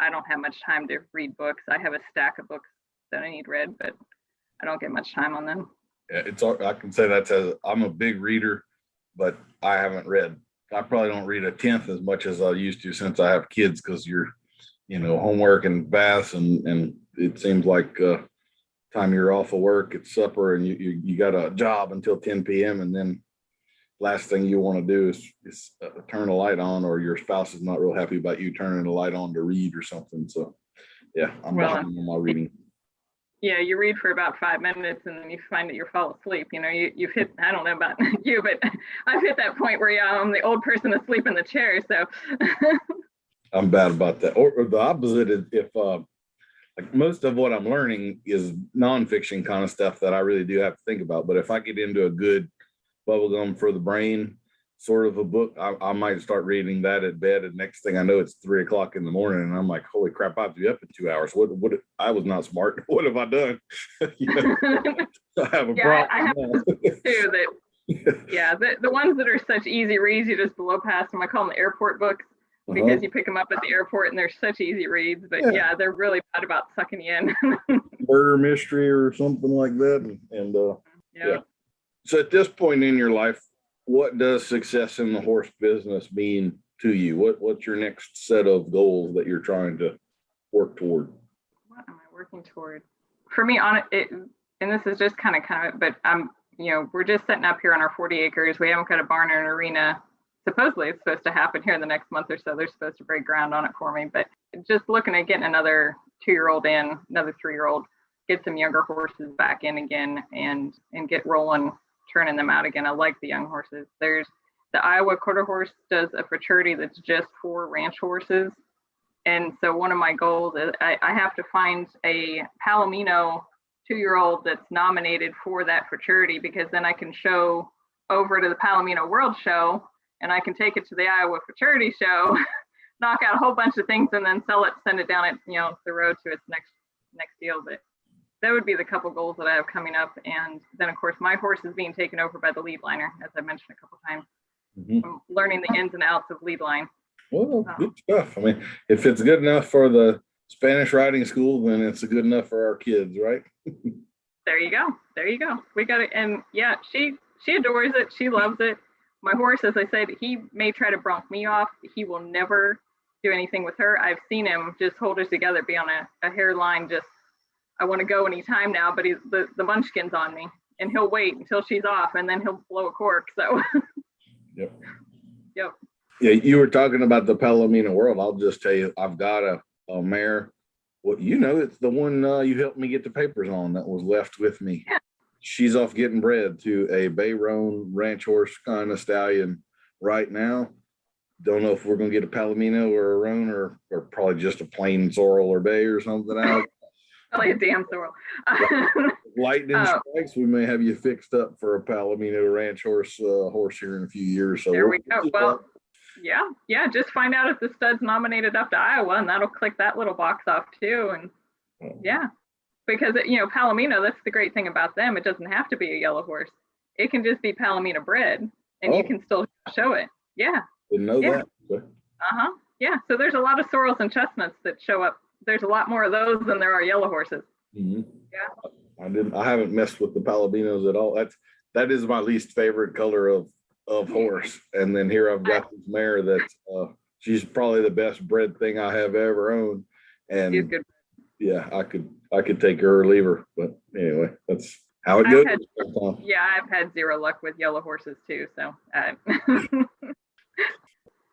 don't have much time to read books. I have a stack of books that I need read, but I don't get much time on them. Yeah, I can say that I'm a big reader, but I haven't read. I probably don't read a tenth as much as I used to since I have kids, because you're, homework and baths, and it seems like time you're off of work, it's supper, and you got a job until 10 p.m. and then last thing you want to do is turn a light on, or your spouse is not real happy about you turning the light on to read or something. So yeah, I'm behind on my reading. Yeah, you read for about 5 minutes and then you find that you fall asleep. You've hit, I don't know about you, but I've hit that point where I'm the old person asleep in the chair. So I'm bad about that. Or the opposite is if like most of what I'm learning is nonfiction kind of stuff that I really do have to think about. But if I get into a good bubblegum for the brain sort of a book, I might start reading that at bed, and next thing I know, it's 3 o'clock in the morning, and I'm like, holy crap, I have to be up in 2 hours. What I was not smart. What have I done? I have a problem. I have too that the ones that are such easy reads, you just blow past them. I call them the airport books because you pick them up at the airport and they're such easy reads, but they're really bad about sucking you in. Murder mystery or something like that. And yeah. So at this point in your life, what does success in the horse business mean to you? What's your next set of goals that you're trying to work toward? What am I working toward? For me, on it, and this is just kind of, but we're just setting up here on our 40 acres. We haven't got a barn or an arena. Supposedly it's supposed to happen here in the next month or so. They're supposed to break ground on it for me, but just looking at getting another 2-year-old in, another 3-year-old, get some younger horses back in again and get rolling, turning them out again. I like the young horses. There's the Iowa Quarter Horse does a fraternity that's just for ranch horses. And so one of my goals is I have to find a Palomino 2-year-old that's nominated for that fraternity, because then I can show over to the Palomino World Show and I can take it to the Iowa Fraternity Show, knock out a whole bunch of things, and then sell it, send it down the road to its next deal. But that would be the couple goals that I have coming up. And then, of course, my horse is being taken over by the lead liner, as I mentioned a couple times. I'm learning the ins and outs of lead line. Well, good stuff. I mean, if it's good enough for the Spanish riding school, then it's good enough for our kids, right? There you go. We got it. And yeah, she adores it. She loves it. My horse, as I said, he may try to bronc me off. He will never do anything with her. I've seen him just hold us together, be on a hairline, just, I want to go anytime now, but the munchkin's on me, and he'll wait until she's off, and then he'll blow a cork. So Yep. Yeah, you were talking about the Palomino World. I'll just tell you, I've got a mare. Well, it's the one you helped me get the papers on that was left with me. Yeah. She's off getting bred to a bay roan ranch horse kind of stallion right now. Don't know if we're going to get a Palomino or a roan or probably just a plain sorrel or bay or something out. Probably a damn sorrel. Lightning strikes, we may have you fixed up for a Palomino ranch horse here in a few years. So there we go. Well, yeah. Just find out if the stud's nominated up to Iowa, and that'll click that little box off too. And yeah, because Palomino, that's the great thing about them. It doesn't have to be a yellow horse. It can just be Palomino bred, and you can still show it. Yeah. Didn't know Yeah. that. Okay. Uh-huh. Yeah. So there's a lot of sorrels and chestnuts that show up. There's a lot more of those than there are yellow horses. Mhm. Yeah. I haven't messed with the Palabinos at all. That is my least favorite color of horse. And then here I've got this mare that's she's probably the best bred thing I have ever owned. And Good. yeah, I could take her or leave her. But anyway, that's how it goes. I've had zero luck with yellow horses too. So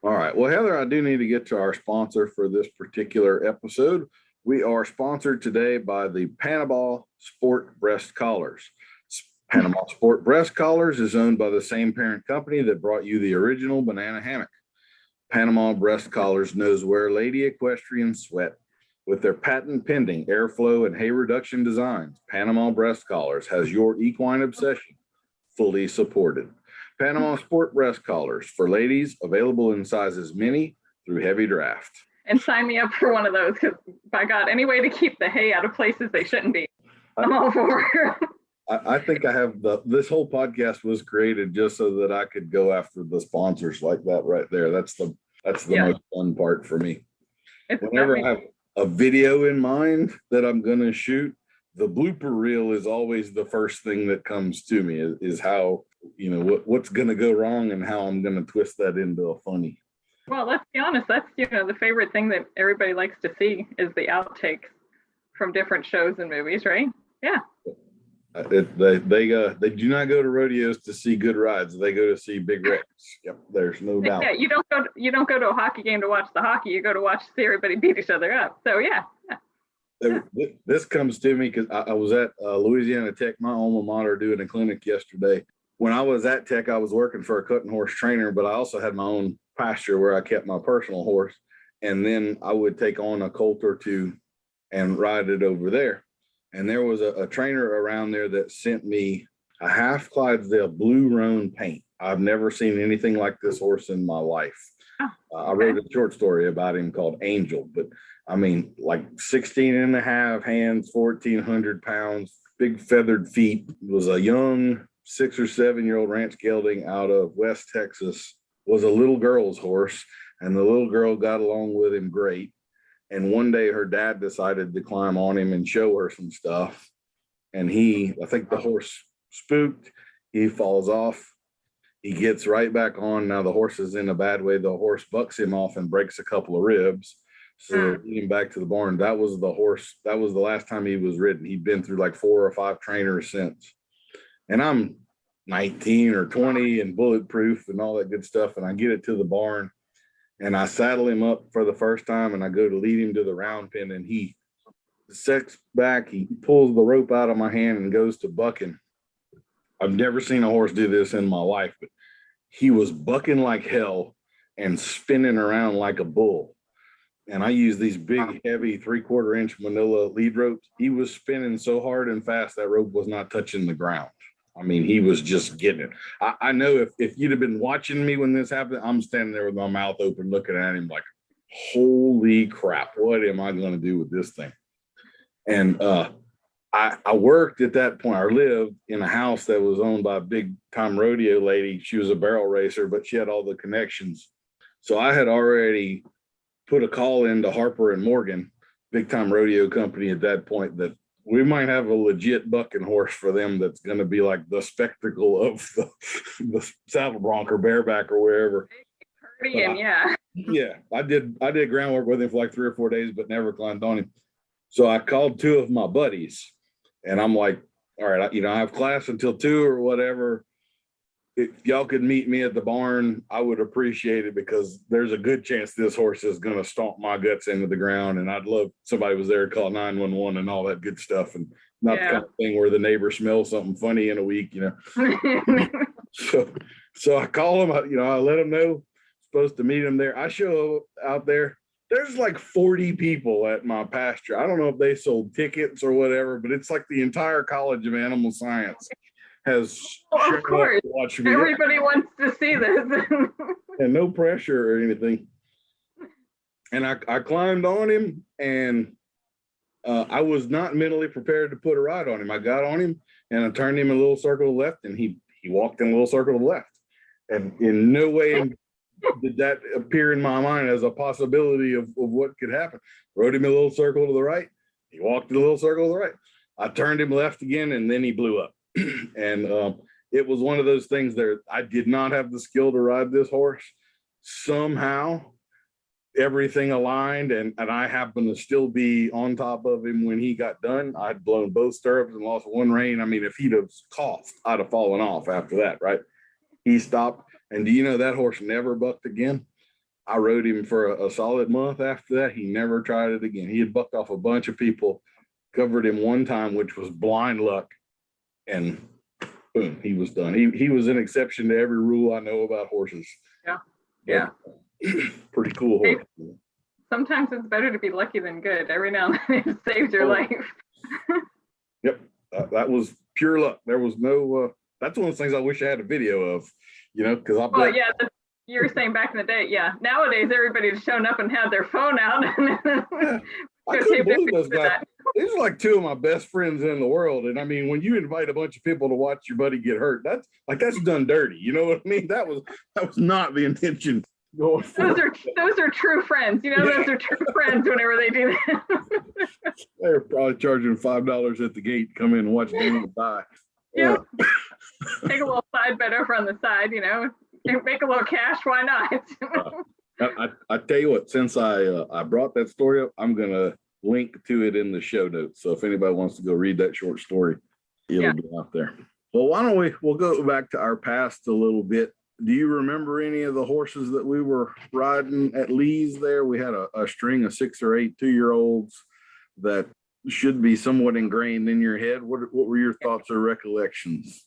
all right. Well, Heather, I do need to get to our sponsor for this particular episode. We are sponsored today by the Panama Sport Breast Collars. Panama Sport Breast Collars is owned by the same parent company that brought you the original banana hammock. Panama Breast Collars knows where lady equestrians sweat. With their patent pending airflow and hay reduction designs, Panama Breast Collars has your equine obsession fully supported. Panama Sport Breast Collars for ladies, available in sizes mini through heavy draft. And sign me up for one of those, because by God, any way to keep the hay out of places they shouldn't be, I'm all for. I think I have this whole podcast was created just so that I could go after the sponsors like that right there. That's the most fun part for me. Whenever I have a video in mind that I'm going to shoot, the blooper reel is always the first thing that comes to me is how, what's going to go wrong and how I'm going to twist that into a funny. Well, let's be honest. That's, the favorite thing that everybody likes to see is the outtakes from different shows and movies, right? Yeah. They do not go to rodeos to see good rides. They go to see big wrecks. Yep, there's no doubt. Yeah, you don't go to a hockey game to watch the hockey. You go to see everybody beat each other up. So yeah. This comes to me because I was at Louisiana Tech, my alma mater, doing a clinic yesterday. When I was at Tech, I was working for a cutting horse trainer, but I also had my own pasture where I kept my personal horse, and then I would take on a colt or two and ride it over there. And there was a trainer around there that sent me a half Clydesdale blue roan paint. I've never seen anything like this horse in my life. I wrote a short story about him called Angel, but I mean, like 16 and a half hands, 1,400 pounds, big feathered feet. Was a young 6 or 7 year old ranch gelding out of West Texas. Was a little girl's horse, and the little girl got along with him great. And one day her dad decided to climb on him and show her some stuff. And I think the horse spooked. He falls off. He gets right back on. Now the horse is in a bad way. The horse bucks him off and breaks a couple of ribs. So leading back to the barn, that was the horse. That was the last time he was ridden. He'd been through like 4 or 5 trainers since. And I'm 19 or 20 and bulletproof and all that good stuff. And I get it to the barn. And I saddle him up for the first time, and I go to lead him to the round pen, and he sets back. He pulls the rope out of my hand and goes to bucking. I've never seen a horse do this in my life, but he was bucking like hell and spinning around like a bull. And I use these big, heavy 3/4 inch manila lead ropes. He was spinning so hard and fast that rope was not touching the ground. I mean, he was just getting it. I know if you'd have been watching me when this happened, I'm standing there with my mouth open looking at him like, holy crap, what am I going to do with this thing? And I worked at that point. I lived in a house that was owned by a big time rodeo lady. She was a barrel racer, but she had all the connections. So I had already put a call into Harper and Morgan, big time rodeo company at that point, that we might have a legit bucking horse for them that's going to be like the spectacle of the saddle bronc or bareback or wherever. Yeah. Yeah, I did groundwork with him for like 3 or 4 days, but never climbed on him. So I called 2 of my buddies, and I'm like, all right, I have class until 2 or whatever. If y'all could meet me at the barn, I would appreciate it, because there's a good chance this horse is going to stomp my guts into the ground. And I'd love somebody was there to call 911 and all that good stuff. And not the kind of thing where the neighbor smells something funny in a week, So I call him, I let him know, supposed to meet him there. I show up out there. There's like 40 people at my pasture. I don't know if they sold tickets or whatever, but it's like the entire College of Animal Science has of course. Watch me. Everybody wants to see this. And no pressure or anything. And I climbed on him, and I was not mentally prepared to put a ride on him. I got on him and I turned him a little circle to the left, and he walked in a little circle to the left. And in no way did that appear in my mind as a possibility of what could happen. Rode him a little circle to the right. He walked a little circle to the right. I turned him left again, and then he blew up. And it was one of those things there. I did not have the skill to ride this horse. Somehow everything aligned, and I happened to still be on top of him when he got done. I'd blown both stirrups and lost one rein. I mean, if he'd have coughed, I'd have fallen off after that, right? He stopped. And do you know that horse never bucked again? I rode him for a solid month after that. He never tried it again. He had bucked off a bunch of people, covered him one time, which was blind luck, and boom, he was done. He was an exception to every rule I know about horses. Yeah. Yeah. Pretty cool horse. Sometimes it's better to be lucky than good. Every now and then it saves your life. Yep. That was pure luck. There was no, that's one of the things I wish I had a video of, you know, because I'll Well, yeah, you were saying back in the day, yeah. Nowadays, everybody's shown up and had their phone out. I couldn't believe those guys. These are like two of my best friends in the world. And I mean, when you invite a bunch of people to watch your buddy get hurt, that's done dirty. You know what I mean? That was not the intention. Those are true friends. You know, those are true friends whenever they do that. They're probably charging $5 at the gate, come in and watch them die. Yeah. Take a little side bet over on the side, you know, make a little cash. Why not? I tell you what, since I brought that story up, I'm going to link to it in the show notes. So if anybody wants to go read that short story, it'll be out there. Well, why don't we'll go back to our past a little bit. Do you remember any of the horses that we were riding at Lee's there? We had a string of 6 or 8 2-year-olds that should be somewhat ingrained in your head. What were your thoughts or recollections?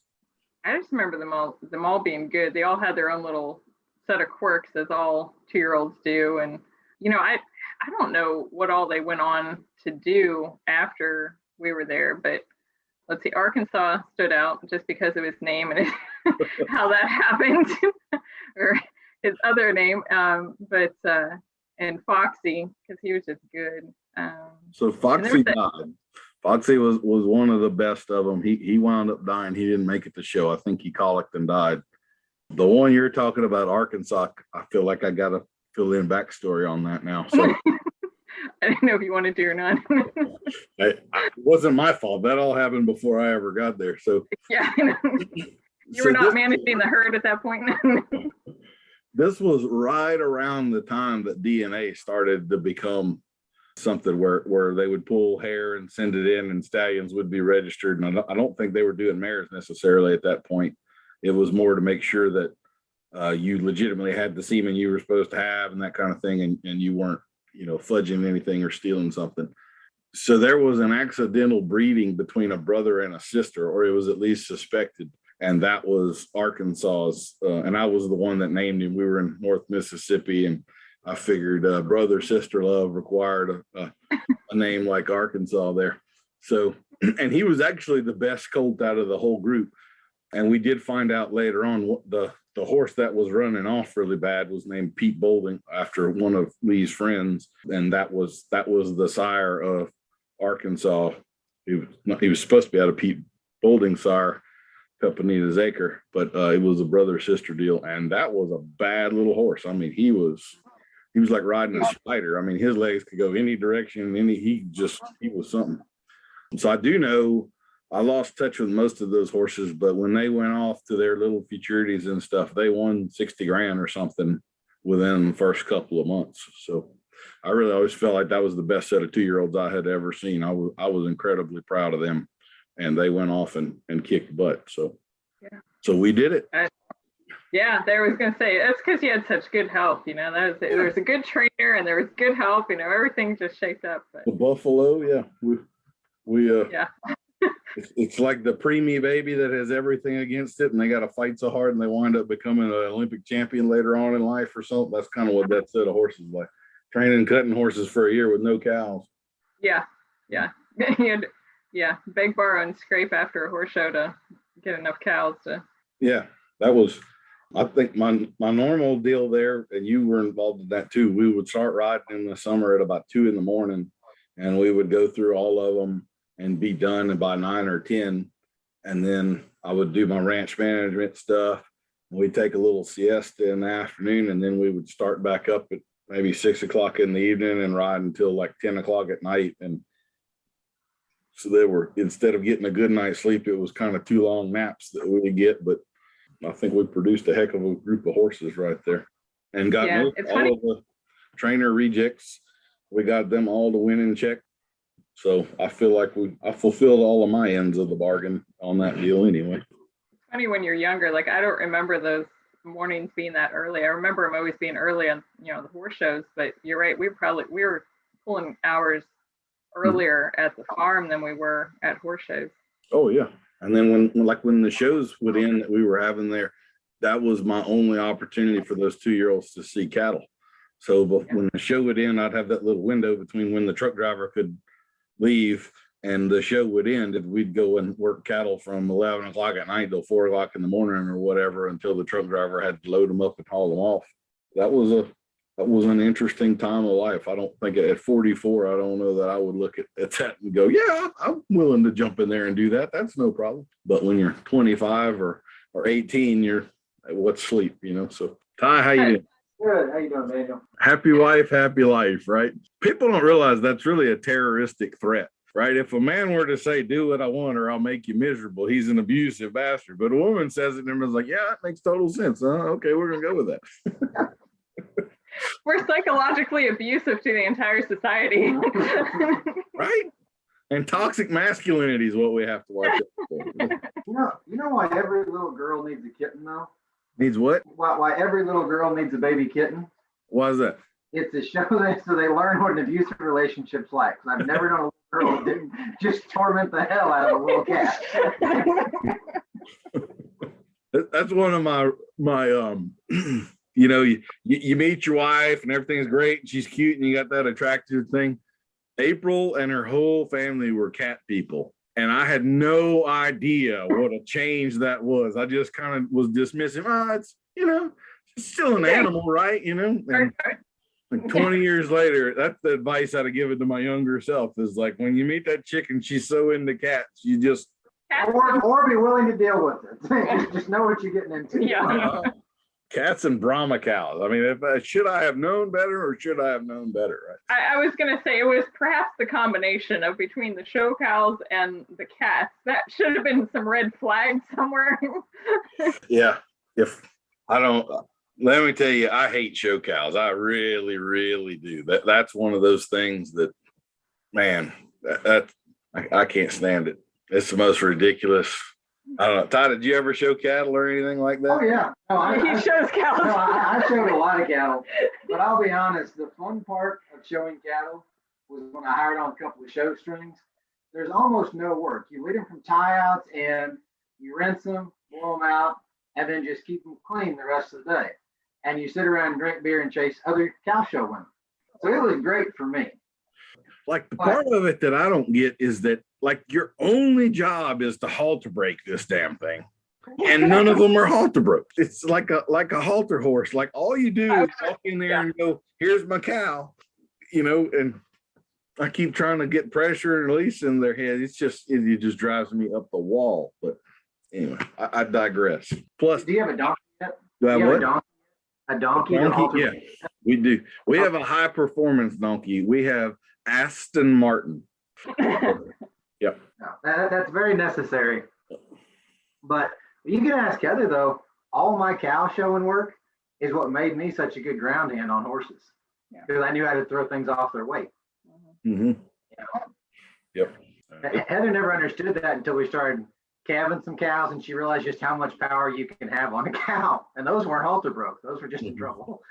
I just remember them all being good. They all had their own little set of quirks, as all 2-year-olds do. And, you know, I don't know what all they went on to do after we were there, but let's see, Arkansas stood out just because of his name and how that happened, or his other name. And Foxy, because he was just good. So Foxy died. Foxy was one of the best of them. He wound up dying. He didn't make it to show. I think he colicked and died. The one you're talking about, Arkansas, I feel like I got to fill in backstory on that now. So I didn't know if you wanted to or not. It wasn't my fault. That all happened before I ever got there. So yeah, you were not managing the herd at that point. This was right around the time that DNA started to become something where they would pull hair and send it in, and stallions would be registered. And I don't think they were doing mares necessarily at that point. It was more to make sure that you legitimately had the semen you were supposed to have and that kind of thing, and you weren't, you know, fudging anything or stealing something. So there was an accidental breeding between a brother and a sister, or it was at least suspected. And that was Arkansas's. And I was the one that named him. We were in North Mississippi, and I figured brother, sister love required a name like Arkansas there. So, and he was actually the best colt out of the whole group. And we did find out later on what the horse that was running off really bad was named Pete Bolding, after one of Lee's friends. And that was the sire of Arkansas. He was supposed to be out of Pete Bolding's sire, Peponita's Acre, but it was a brother-sister deal. And that was a bad little horse. I mean, he was like riding a spider. I mean, his legs could go any direction. He was something. So I do know I lost touch with most of those horses, but when they went off to their little futurities and stuff, they won 60 grand or something within the first couple of months. So I really always felt like that was the best set of 2-year-olds I had ever seen. I was incredibly proud of them, and they went off and kicked butt. So, yeah. So we did it. Yeah, I was going to say, that's because you had such good help. You know, there was a good trainer and there was good help. You know, everything just shaped up. But. The Buffalo, yeah. Yeah. It's like the preemie baby that has everything against it, and they got to fight so hard, and they wind up becoming an Olympic champion later on in life or something. That's kind of what that set of horses like. Training and cutting horses for a year with no cows. Yeah. Beg, borrow, and scrape after a horse show to get enough cows to. Yeah, that was. I think my normal deal there, and you were involved in that too. We would start riding in the summer at about 2 a.m, and we would go through all of them and be done by 9 or 10. And then I would do my ranch management stuff. We'd take a little siesta in the afternoon, and then we would start back up at maybe 6 o'clock in the evening and ride until like 10 o'clock at night. And so they were, instead of getting a good night's sleep, it was kind of 2 long naps that we would get. But I think we produced a heck of a group of horses right there, and got all of the trainer rejects. We got them all to win in check. So I feel like I fulfilled all of my ends of the bargain on that deal anyway. It's funny when you're younger, like I don't remember those mornings being that early. I remember them always being early on, the horse shows, but you're right. We were pulling hours earlier at the farm than we were at horse shows. Oh yeah. And then when the shows would end that we were having there, that was my only opportunity for those 2-year-olds to see cattle. So when the show would end, I'd have that little window between when the truck driver could leave and the show would end, and we'd go and work cattle from 11 o'clock at night till 4 o'clock in the morning or whatever, until the truck driver had to load them up and haul them off. That was an interesting time of life. I don't think at 44, I don't know that I would look at that and go, yeah, I'm willing to jump in there and do that. That's no problem. But when you're 25 or 18, you're what's sleep, So Ty, how you doing? Good. How you doing, Daniel? Happy wife, happy life, right? People don't realize that's really a terroristic threat, right? If a man were to say, do what I want or I'll make you miserable, he's an abusive bastard. But a woman says it and everyone's like, yeah, that makes total sense. Okay, we're going to go with that. We're psychologically abusive to the entire society. Right? And toxic masculinity is what we have to watch out for. You know why every little girl needs a kitten, though? Needs what? Why every little girl needs a baby kitten? Why is that? It's to show them so they learn what an abusive relationship's like. Because I've never known a little girl who didn't just torment the hell out of a little cat. That's one of my you meet your wife and everything's great and she's cute and you got that attractive thing. April and her whole family were cat people. And I had no idea what a change that was. I just kind of was dismissing, it's still an animal, right? And like 20 years later, that's the advice I'd have given to my younger self, is like, when you meet that chick and she's so into cats, you just... Or be willing to deal with it. Just know what you're getting into. Yeah. Cats and Brahma cows. I mean, should I have known better or should I have known better? Right? I was going to say it was perhaps the combination of between the show cows and the cats. That should have been some red flags somewhere. Yeah. Let me tell you, I hate show cows. I really, really do. That's one of those things that, man, I can't stand it. It's the most ridiculous. I don't know. Ty, did you ever show cattle or anything like that? Oh, yeah. No, He shows cows. No, I showed a lot of cattle. But I'll be honest, the fun part of showing cattle was when I hired on a couple of show strings. There's almost no work. You lead them from tie-outs and you rinse them, blow them out, and then just keep them clean the rest of the day. And you sit around and drink beer and chase other cow show women. So it was great for me. Like, the part of it that I don't get is that, like, your only job is to halter break this damn thing, and none of them are halter broke. It's like a halter horse. Like, all you do is walk in there and go, "Here's my cow," and I keep trying to get pressure and release in their head. It just drives me up the wall. But anyway, I digress. Plus, do you have a donkey yet? Do I have what? A donkey? Yeah, we do. We have a high performance donkey. We have Aston Martin. Yep. No, that's very necessary. But you can ask Heather, though, all my cow showing work is what made me such a good ground hand on horses. Because I knew how to throw things off their weight. Mm-hmm. Yep. Heather never understood that until we started calving some cows, and she realized just how much power you can have on a cow. And those weren't halter broke. Those were just in trouble.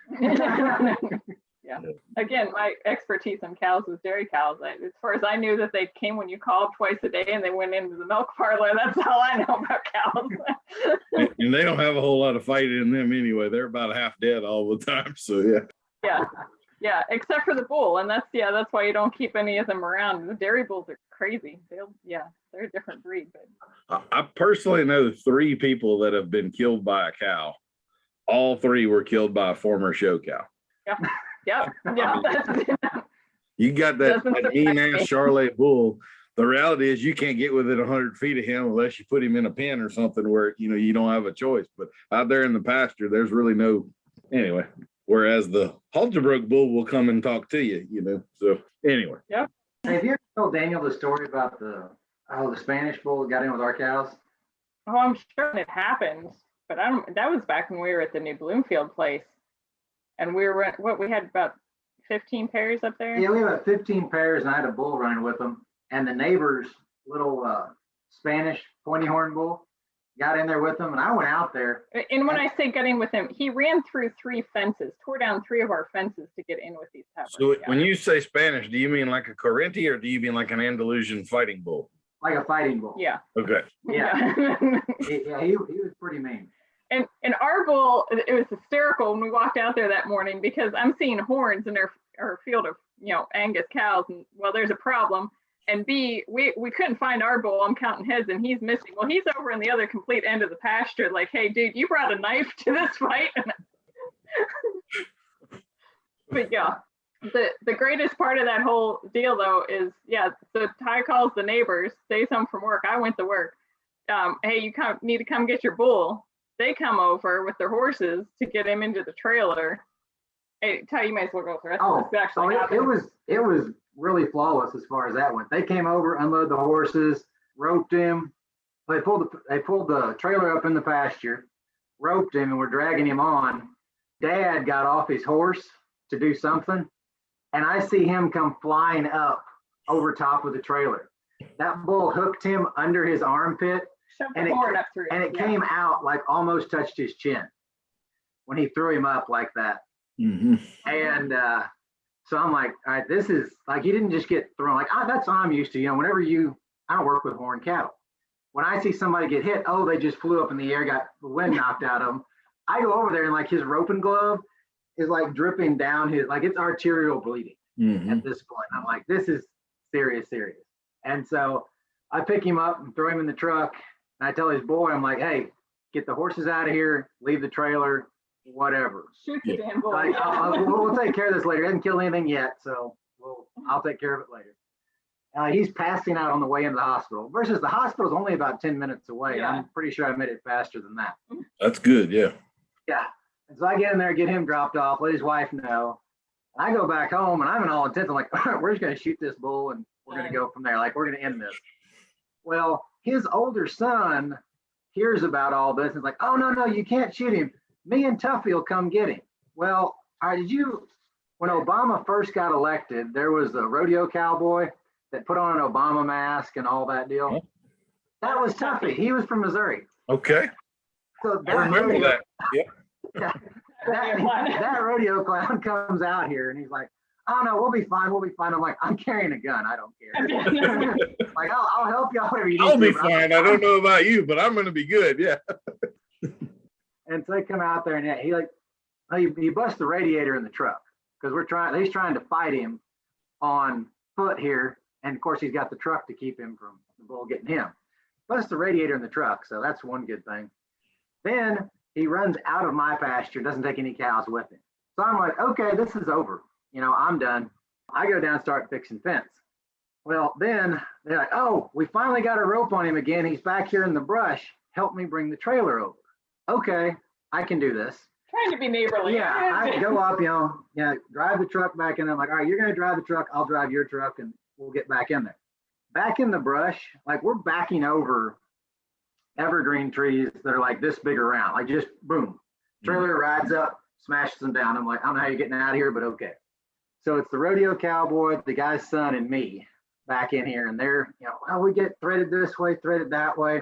Yeah. Again, my expertise in cows was dairy cows. As far as I knew, that they came when you called twice a day and they went into the milk parlor. That's all I know about cows. And they don't have a whole lot of fight in them anyway. They're about half dead all the time. So yeah. Yeah. Except for the bull, and that's why you don't keep any of them around. The dairy bulls are crazy. They're a different breed. But I personally know 3 people that have been killed by a cow. All 3 were killed by a former show cow. Yeah. You got that mean ass Charolais bull the reality is you can't get within 100 feet of him unless you put him in a pen or something where, you know, you don't have a choice. But out there in the pasture, there's really no, anyway, whereas the halter broke bull will come and talk to you, you know, so anyway. Yep. Hey, have you ever told Daniel the story about the Spanish bull that got in with our cows? Oh, I'm sure it happens, but that was back when we were at the New Bloomfield place. And we had about 15 pairs up there? Yeah, we had about 15 pairs, and I had a bull running with them. And the neighbor's little Spanish pointy horn bull got in there with them, and I went out there. And when I say getting with him, he ran through 3 fences, tore down 3 of our fences to get in with these peppers. So when you say Spanish, do you mean like a Corinthian or do you mean like an Andalusian fighting bull? Like a fighting bull. Yeah. Okay. Yeah. he was pretty mean. And our bull, it was hysterical when we walked out there that morning because I'm seeing horns in our field of, you know, Angus cows. And well, there's a problem. And B, we couldn't find our bull. I'm counting heads and he's missing. Well, he's over in the other complete end of the pasture. Like, hey, dude, you brought a knife to this fight. But yeah, the greatest part of that whole deal though is, yeah, so Ty calls the neighbors, stays home from work. I went to work. Hey, you need to come get your bull. They come over with their horses to get him into the trailer. Hey, Ty, you might as well go through. It was really flawless as far as that went. They came over, unloaded the horses, roped him. They pulled the trailer up in the pasture, roped him, and were dragging him on. Dad got off his horse to do something, and I see him come flying up over top of the trailer. That bull hooked him under his armpit, and it came out like almost touched his chin when he threw him up like that. Mm-hmm. And so I'm like, all right, this is like, you didn't just get thrown. Like, that's what I'm used to. You know, I don't work with horned cattle. When I see somebody get hit, they just flew up in the air, got the wind knocked out of them. I go over there and like his roping glove is like dripping down like it's arterial bleeding at this point. I'm like, this is serious. And so I pick him up and throw him in the truck. And I tell his boy, I'm like, hey, get the horses out of here, leave the trailer, whatever. Shoot the damn bull. Like, we'll take care of this later. He hasn't killed anything yet, so I'll take care of it later. He's passing out on the way into the hospital. Versus the hospital's only about 10 minutes away. Yeah. I'm pretty sure I made it faster than that. That's good, yeah. Yeah. And so I get in there, get him dropped off, let his wife know. I go back home and I'm in all intent. I'm like, all right, we're just going to shoot this bull and we're going to go from there. Like, we're going to end this. Well, his older son hears about all this and is like, oh, no, you can't shoot him. Me and Tuffy will come get him. Well, when Obama first got elected, there was a rodeo cowboy that put on an Obama mask and all that deal. That was Tuffy. He was from Missouri. Okay. So I remember that. Yeah. that rodeo clown comes out here and he's like, oh no, we'll be fine. I'm like, I'm carrying a gun. I don't care. Like, I'll help y'all whatever you need. I'll be fine. I don't know about you, but I'm going to be good. Yeah. And so they come out there and he busts the radiator in the truck because he's trying to fight him on foot here. And of course he's got the truck to keep him from the bull getting him. Busts the radiator in the truck. So that's one good thing. Then he runs out of my pasture, doesn't take any cows with him. So I'm like, okay, this is over. You know, I'm done. I go down and start fixing fence. Well, then they're like, oh, we finally got a rope on him again. He's back here in the brush. Help me bring the trailer over. Okay, I can do this. Trying to be neighborly. Yeah, I go up, drive the truck back in. I'm like, all right, you're going to drive the truck. I'll drive your truck and we'll get back in there. Back in the brush, like we're backing over evergreen trees that are like this big around, like just boom. Trailer rides up, smashes them down. I'm like, I don't know how you're getting out of here, but okay. So it's the rodeo cowboy, the guy's son, and me back in here. And they're, we get threaded this way, threaded that way.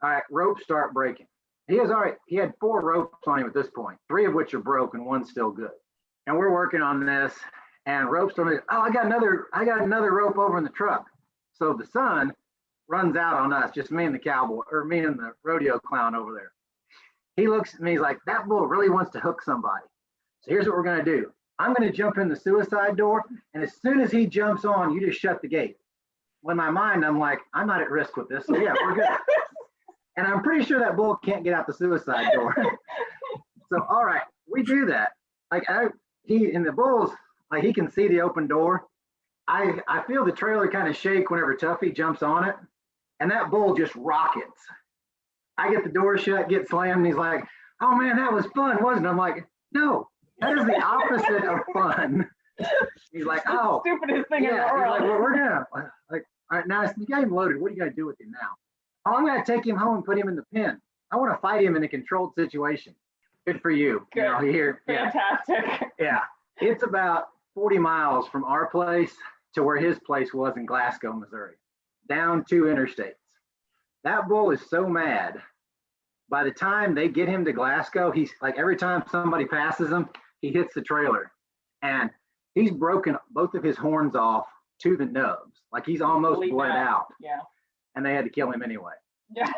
All right, ropes start breaking. He had 4 ropes on him at this point, 3 of which are broken, one's still good. And we're working on this, and ropes told me, I got another rope over in the truck. So the son runs out on us, just me and the cowboy, or me and the rodeo clown over there. He looks at me, he's like, that bull really wants to hook somebody. So here's what we're gonna do. I'm gonna jump in the suicide door, and as soon as he jumps on, you just shut the gate. Well, in my mind, I'm like, I'm not at risk with this, so yeah, we're good. And I'm pretty sure that bull can't get out the suicide door. So, all right, we do that. Like, the bull's, like, he can see the open door. I feel the trailer kind of shake whenever Tuffy jumps on it, and that bull just rockets. I get the door shut, get slammed, and he's like, "Oh man, that was fun, wasn't it?" I'm like, "No, that is the opposite of fun." He's like, "Oh, Stupidest thing in the yeah." He's like, world. "Well, we're gonna like, all right, now you got him loaded. What are you gonna do with him now?" "Oh, I'm gonna take him home and put him in the pen. I want to fight him in a controlled situation." Good for you. Good. You know, here, yeah, Fantastic. yeah. It's about 40 miles from our place to where his place was in Glasgow, Missouri, down 2 interstates. That bull is so mad. By the time they get him to Glasgow, he's like, every time somebody passes him, he hits the trailer, and he's broken both of his horns off to the nubs. Like he's almost Believe bled that. out, Yeah. and they had to kill him anyway. Yeah.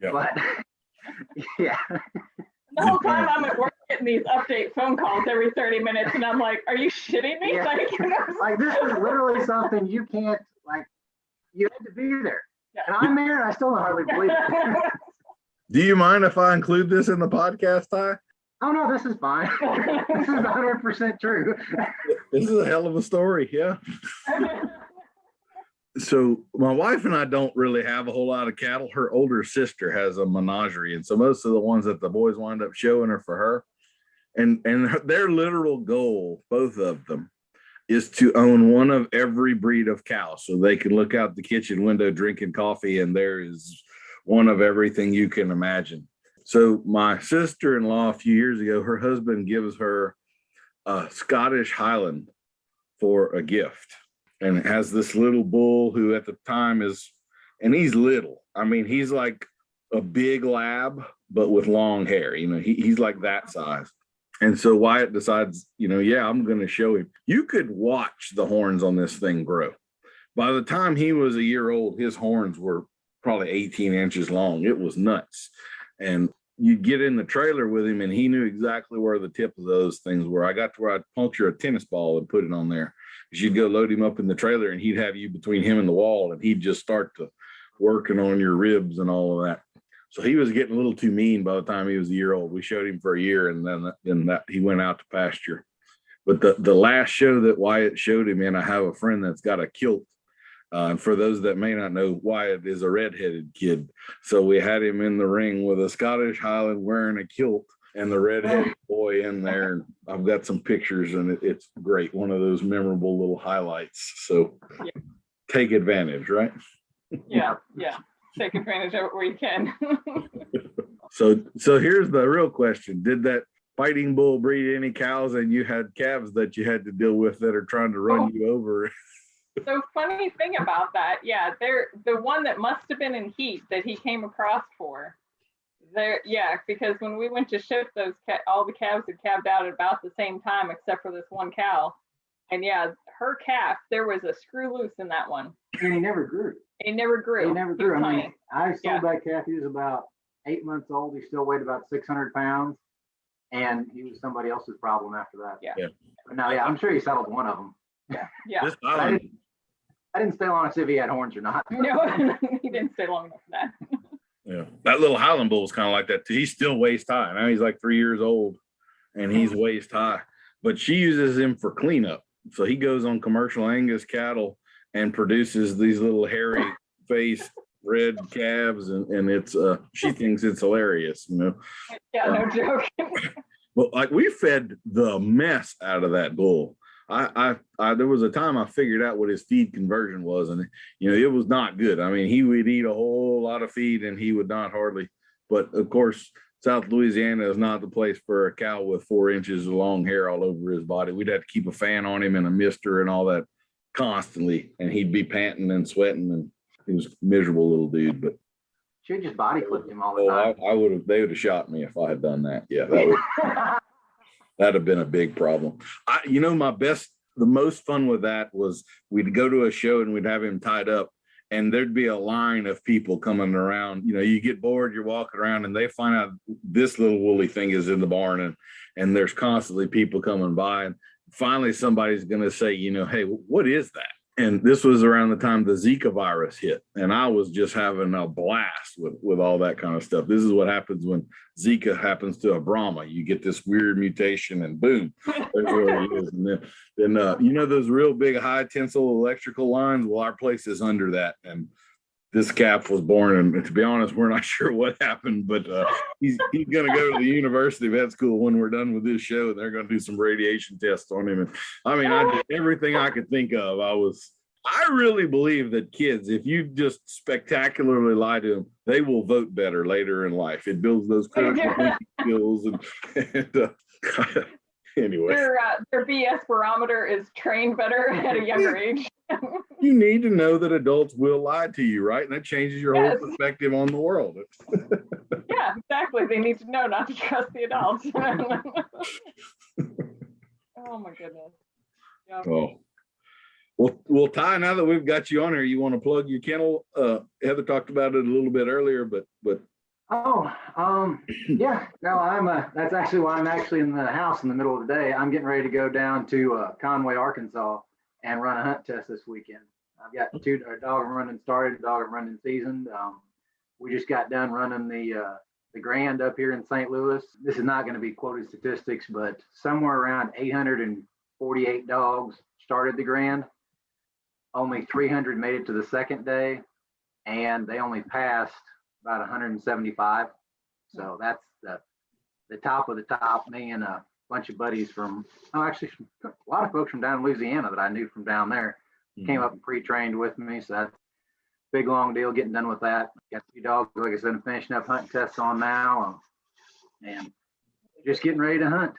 Yeah. But yeah, The whole time I'm at work getting these update phone calls every 30 minutes, and I'm like, "Are you shitting me?" Yeah. Like, you know? like this is literally something you can't, like, you had to be there. Yeah. And I'm there, and I still don't hardly believe it. Do you mind if I include this in the podcast, Ty? Oh no, this is fine. This is 100% true. This is a hell of a story. Yeah. So my wife and I don't really have a whole lot of cattle. Her older sister has a menagerie, and so most of the ones that the boys wind up showing are for her. And their literal goal, both of them, is to own one of every breed of cow, so they can look out the kitchen window drinking coffee, and there is one of everything you can imagine. So my sister-in-law, a few years ago, her husband gives her a Scottish Highland for a gift. And it has this little bull who at the time is, and he's little. I mean, he's like a big lab, but with long hair. You know, he's like that size. And so Wyatt decides, yeah, I'm going to show him. You could watch the horns on this thing grow. By the time he was a year old, his horns were probably 18 inches long. It was nuts. And you'd get in the trailer with him, and he knew exactly where the tip of those things were. I got to where I'd puncture a tennis ball and put it on there. You'd go load him up in the trailer, and he'd have you between him and the wall, and he'd just start to working on your ribs and all of that. So he was getting a little too mean by the time he was a year old. We showed him for a year, and then he went out to pasture. But the last show that Wyatt showed him in, I have a friend that's got a kilt. And for those that may not know, Wyatt is a redheaded kid. So we had him in the ring with a Scottish Highland wearing a kilt and the redheaded boy in there. And I've got some pictures, and it's great. One of those memorable little highlights. So take advantage, right? Yeah. Take advantage of it where you can. So here's the real question. Did that fighting bull breed any cows, and you had calves that you had to deal with that are trying to run you over? So funny thing about that, they're the one that must have been in heat that he came across for. Because when we went to ship those, all the calves had calved out at about the same time, except for this one cow. And her calf, there was a screw loose in that one. And he never grew. He never grew. He never grew. I mean, tiny. I sold that calf. He was about 8 months old. He still weighed about 600 pounds. And he was somebody else's problem after that. Yeah. But no, I'm sure he settled one of them. Yeah. I didn't stay long to see if he had horns or not. No, he didn't stay long enough for that. Yeah, that little Highland bull was kind of like that too. He's still waist high. Now he's like 3 years old, and he's waist high. But she uses him for cleanup. So he goes on commercial Angus cattle and produces these little hairy faced red calves, and it's she thinks it's hilarious, Yeah, no joke. But like we fed the mess out of that bull. I there was a time I figured out what his feed conversion was, and it was not good. I mean, he would eat a whole lot of feed and he would not hardly. But of course, South Louisiana is not the place for a cow with 4 inches of long hair all over his body. We'd have to keep a fan on him and a mister and all that constantly, and he'd be panting and sweating, and he was a miserable little dude. But should just body clipped him all the time. I would have. They would have shot me if I had done that. Yeah, that'd have been a big problem. The most fun with that was we'd go to a show and we'd have him tied up, and there'd be a line of people coming around. You get bored, you're walking around, and they find out this little woolly thing is in the barn, and there's constantly people coming by. And finally, somebody's going to say, hey, what is that? And this was around the time the Zika virus hit. And I was just having a blast with all that kind of stuff. This is what happens when Zika happens to a Brahma. You get this weird mutation and boom, there's where it is. And then you know, those real big high tensile electrical lines? Well, our place is under that. And this calf was born, and to be honest, we're not sure what happened, but he's going to go to the University Vet School when we're done with this show, and they're going to do some radiation tests on him. And I mean, I did everything I could think of. I really believe that kids, if you just spectacularly lie to them, they will vote better later in life. It builds those critical thinking skills, and anyway. Their BS barometer is trained better at a younger age. You need to know that adults will lie to you, right? And that changes your whole perspective on the world. Yeah, exactly. They need to know not to trust the adults. Oh my goodness. Yeah. Oh. Well, Ty, now that we've got you on here, you want to plug your kennel? Heather talked about it a little bit earlier, but yeah, no, that's actually why I'm actually in the house in the middle of the day. I'm getting ready to go down to Conway, Arkansas and run a hunt test this weekend. I've got a dog I'm running started, a dog I'm running seasoned. We just got done running the Grand up here in St. Louis. This is not going to be quoted statistics, but somewhere around 848 dogs started the Grand. Only 300 made it to the second day, and they only passed about 175. So that's the top of the top. Me and a bunch of buddies from, actually a lot of folks from down in Louisiana that I knew from down there came up and pre-trained with me. So that's a big, long deal getting done with that. Got a few dogs, like I said, I'm finishing up hunting tests on now, and just getting ready to hunt.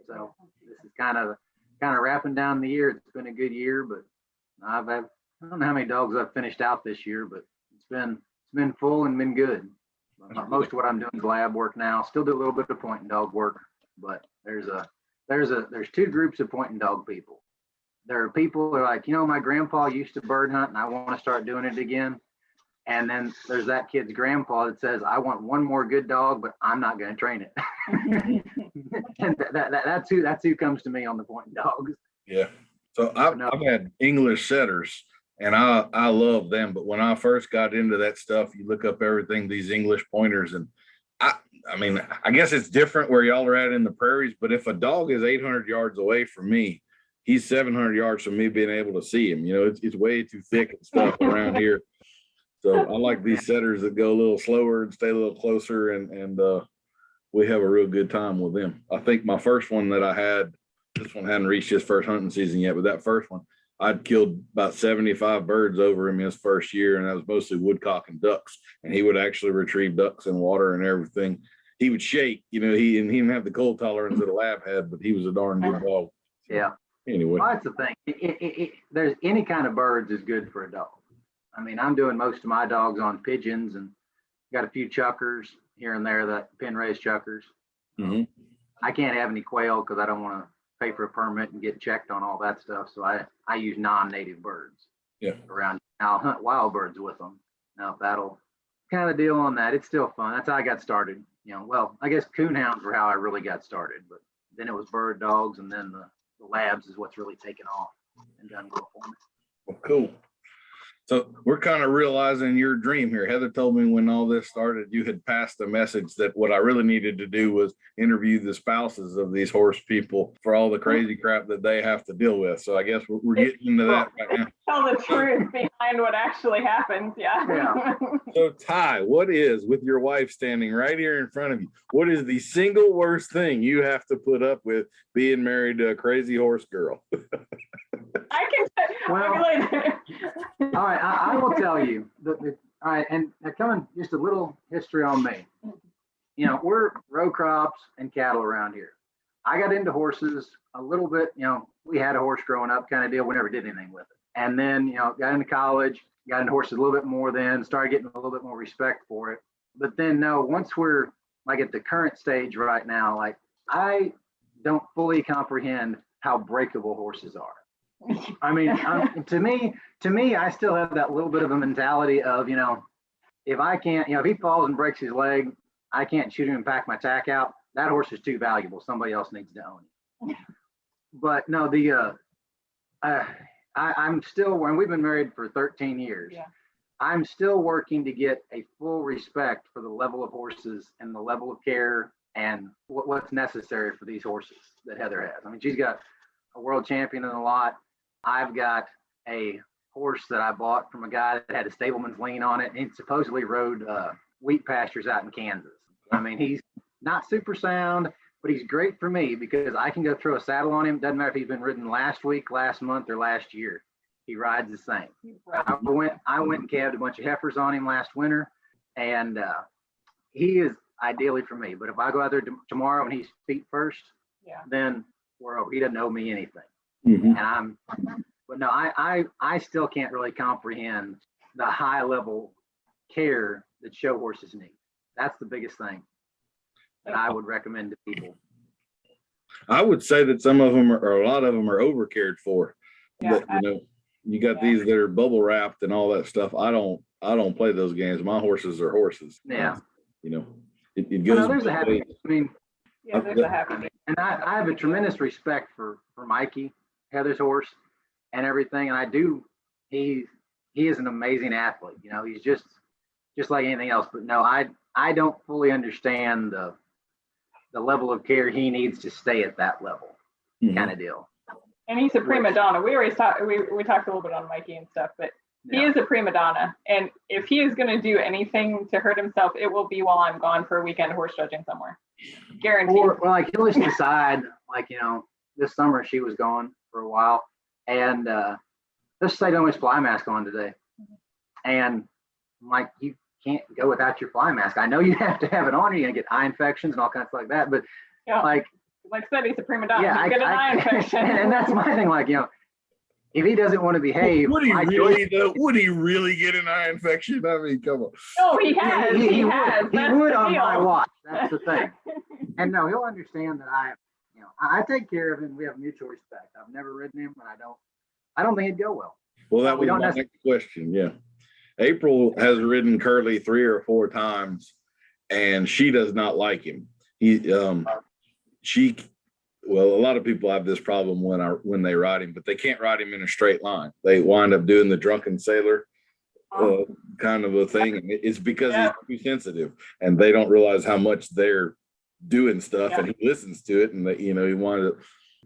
So this is kind of wrapping down the year. It's been a good year, but I don't know how many dogs I've finished out this year, but it's been full and been good. Most of what I'm doing is lab work now. Still do a little bit of pointing dog work, but there's two groups of pointing dog people. There are people that are like, my grandpa used to bird hunt and I want to start doing it again. And then there's that kid's grandpa that says, I want one more good dog, but I'm not going to train it. And that's who comes to me on the pointing dogs. Yeah. So I've had English setters, and I love them. But when I first got into that stuff, you look up everything, these English pointers, and I mean, I guess it's different where y'all are at in the prairies, but if a dog is 800 yards away from me, he's 700 yards from me being able to see him. It's way too thick and stuff around here. So I like these setters that go a little slower and stay a little closer, and we have a real good time with them. I think my first one that I had, this one hadn't reached his first hunting season yet, but that first one, I'd killed about 75 birds over him his first year, and that was mostly woodcock and ducks. And he would actually retrieve ducks in water and everything. He would shake, he didn't have the cold tolerance that a lab had, but he was a darn good dog. Yeah. Anyway, well, that's the thing. There's any kind of birds is good for a dog. I mean, I'm doing most of my dogs on pigeons, and got a few chuckers here and there, that pen raised chuckers. Mm-hmm. I can't have any quail because I don't want to pay for a permit and get checked on all that stuff. So I use non-native birds. Yeah. Around. I'll hunt wild birds with them. Now that'll kind of deal on that. It's still fun. That's how I got started. Well, I guess coonhounds were how I really got started, but then it was bird dogs, and then the labs is what's really taken off and done well for me. Well, cool. So we're kind of realizing your dream here. Heather told me when all this started, you had passed the message that what I really needed to do was interview the spouses of these horse people for all the crazy crap that they have to deal with. So I guess we're getting into that right now. Tell the truth behind what actually happens. Yeah. So Ty, what is, with your wife standing right here in front of you, what is the single worst thing you have to put up with being married to a crazy horse girl? I can all right, I will tell you. All right, and coming just a little history on me. We're row crops and cattle around here. I got into horses a little bit. We had a horse growing up, kind of deal. We never did anything with it. And then, got into college, got into horses a little bit more. Then started getting a little bit more respect for it. But then, no, once we're like at the current stage right now, like I don't fully comprehend how breakable horses are. I mean, to me, I still have that little bit of a mentality of, if I can't, if he falls and breaks his leg, I can't shoot him and pack my tack out. That horse is too valuable. Somebody else needs to own it. But no, I'm still, when we've been married for 13 years, Yeah. I'm still working to get a full respect for the level of horses and the level of care and what's necessary for these horses that Heather has. I mean, she's got a world champion in the lot. I've got a horse that I bought from a guy that had a stableman's lien on it, and he supposedly rode wheat pastures out in Kansas. I mean, he's not super sound, but he's great for me because I can go throw a saddle on him. Doesn't matter if he's been ridden last week, last month, or last year. He rides the same. I went and calved a bunch of heifers on him last winter, and he is ideally for me. But if I go out there tomorrow and he's feet first, then we're over. He doesn't owe me anything. And but no, I still can't really comprehend the high level care that show horses need. That's the biggest thing that I would recommend to people. I would say that some of them or a lot of them are over cared for. Yeah. But, you got these that are bubble wrapped and all that stuff. I don't play those games. My horses are horses. Yeah. It goes. There's a happy. I mean, there's a happy. And I have a tremendous respect for Mikey, Heather's horse, and everything. And I do. He is an amazing athlete. He's just like anything else. But no, I don't fully understand the level of care he needs to stay at that level, kind of deal. And he's a prima donna. We always talked. We talked a little bit on Mikey and stuff, but he is a prima donna. And if he is going to do anything to hurt himself, it will be while I'm gone for a weekend horse judging somewhere. Guaranteed. Or like he'll just decide, like this summer she was gone for a while, and let's say don't have his fly mask on today, and I'm like, you can't go without your fly mask. I know you have to have it on, or you're gonna get eye infections and all kinds of like that. But like I said, he's a prima donna. Yeah, he's get an eye infection. And that's my thing. Like if he doesn't want to behave, would he really get an eye infection? I mean, come on. No, he has. He has. He would on my watch. That's the thing. And no, he'll understand that I take care of him. We have mutual respect. I've never ridden him, and I don't think it'd go well. Well, that was my next question. Yeah. April has ridden Curly 3 or 4 times, and she does not like him. A lot of people have this problem when they ride him, but they can't ride him in a straight line. They wind up doing the drunken sailor kind of a thing. And it's because he's too sensitive, and they don't realize how much they're doing stuff, and he listens to it, and he wanted to.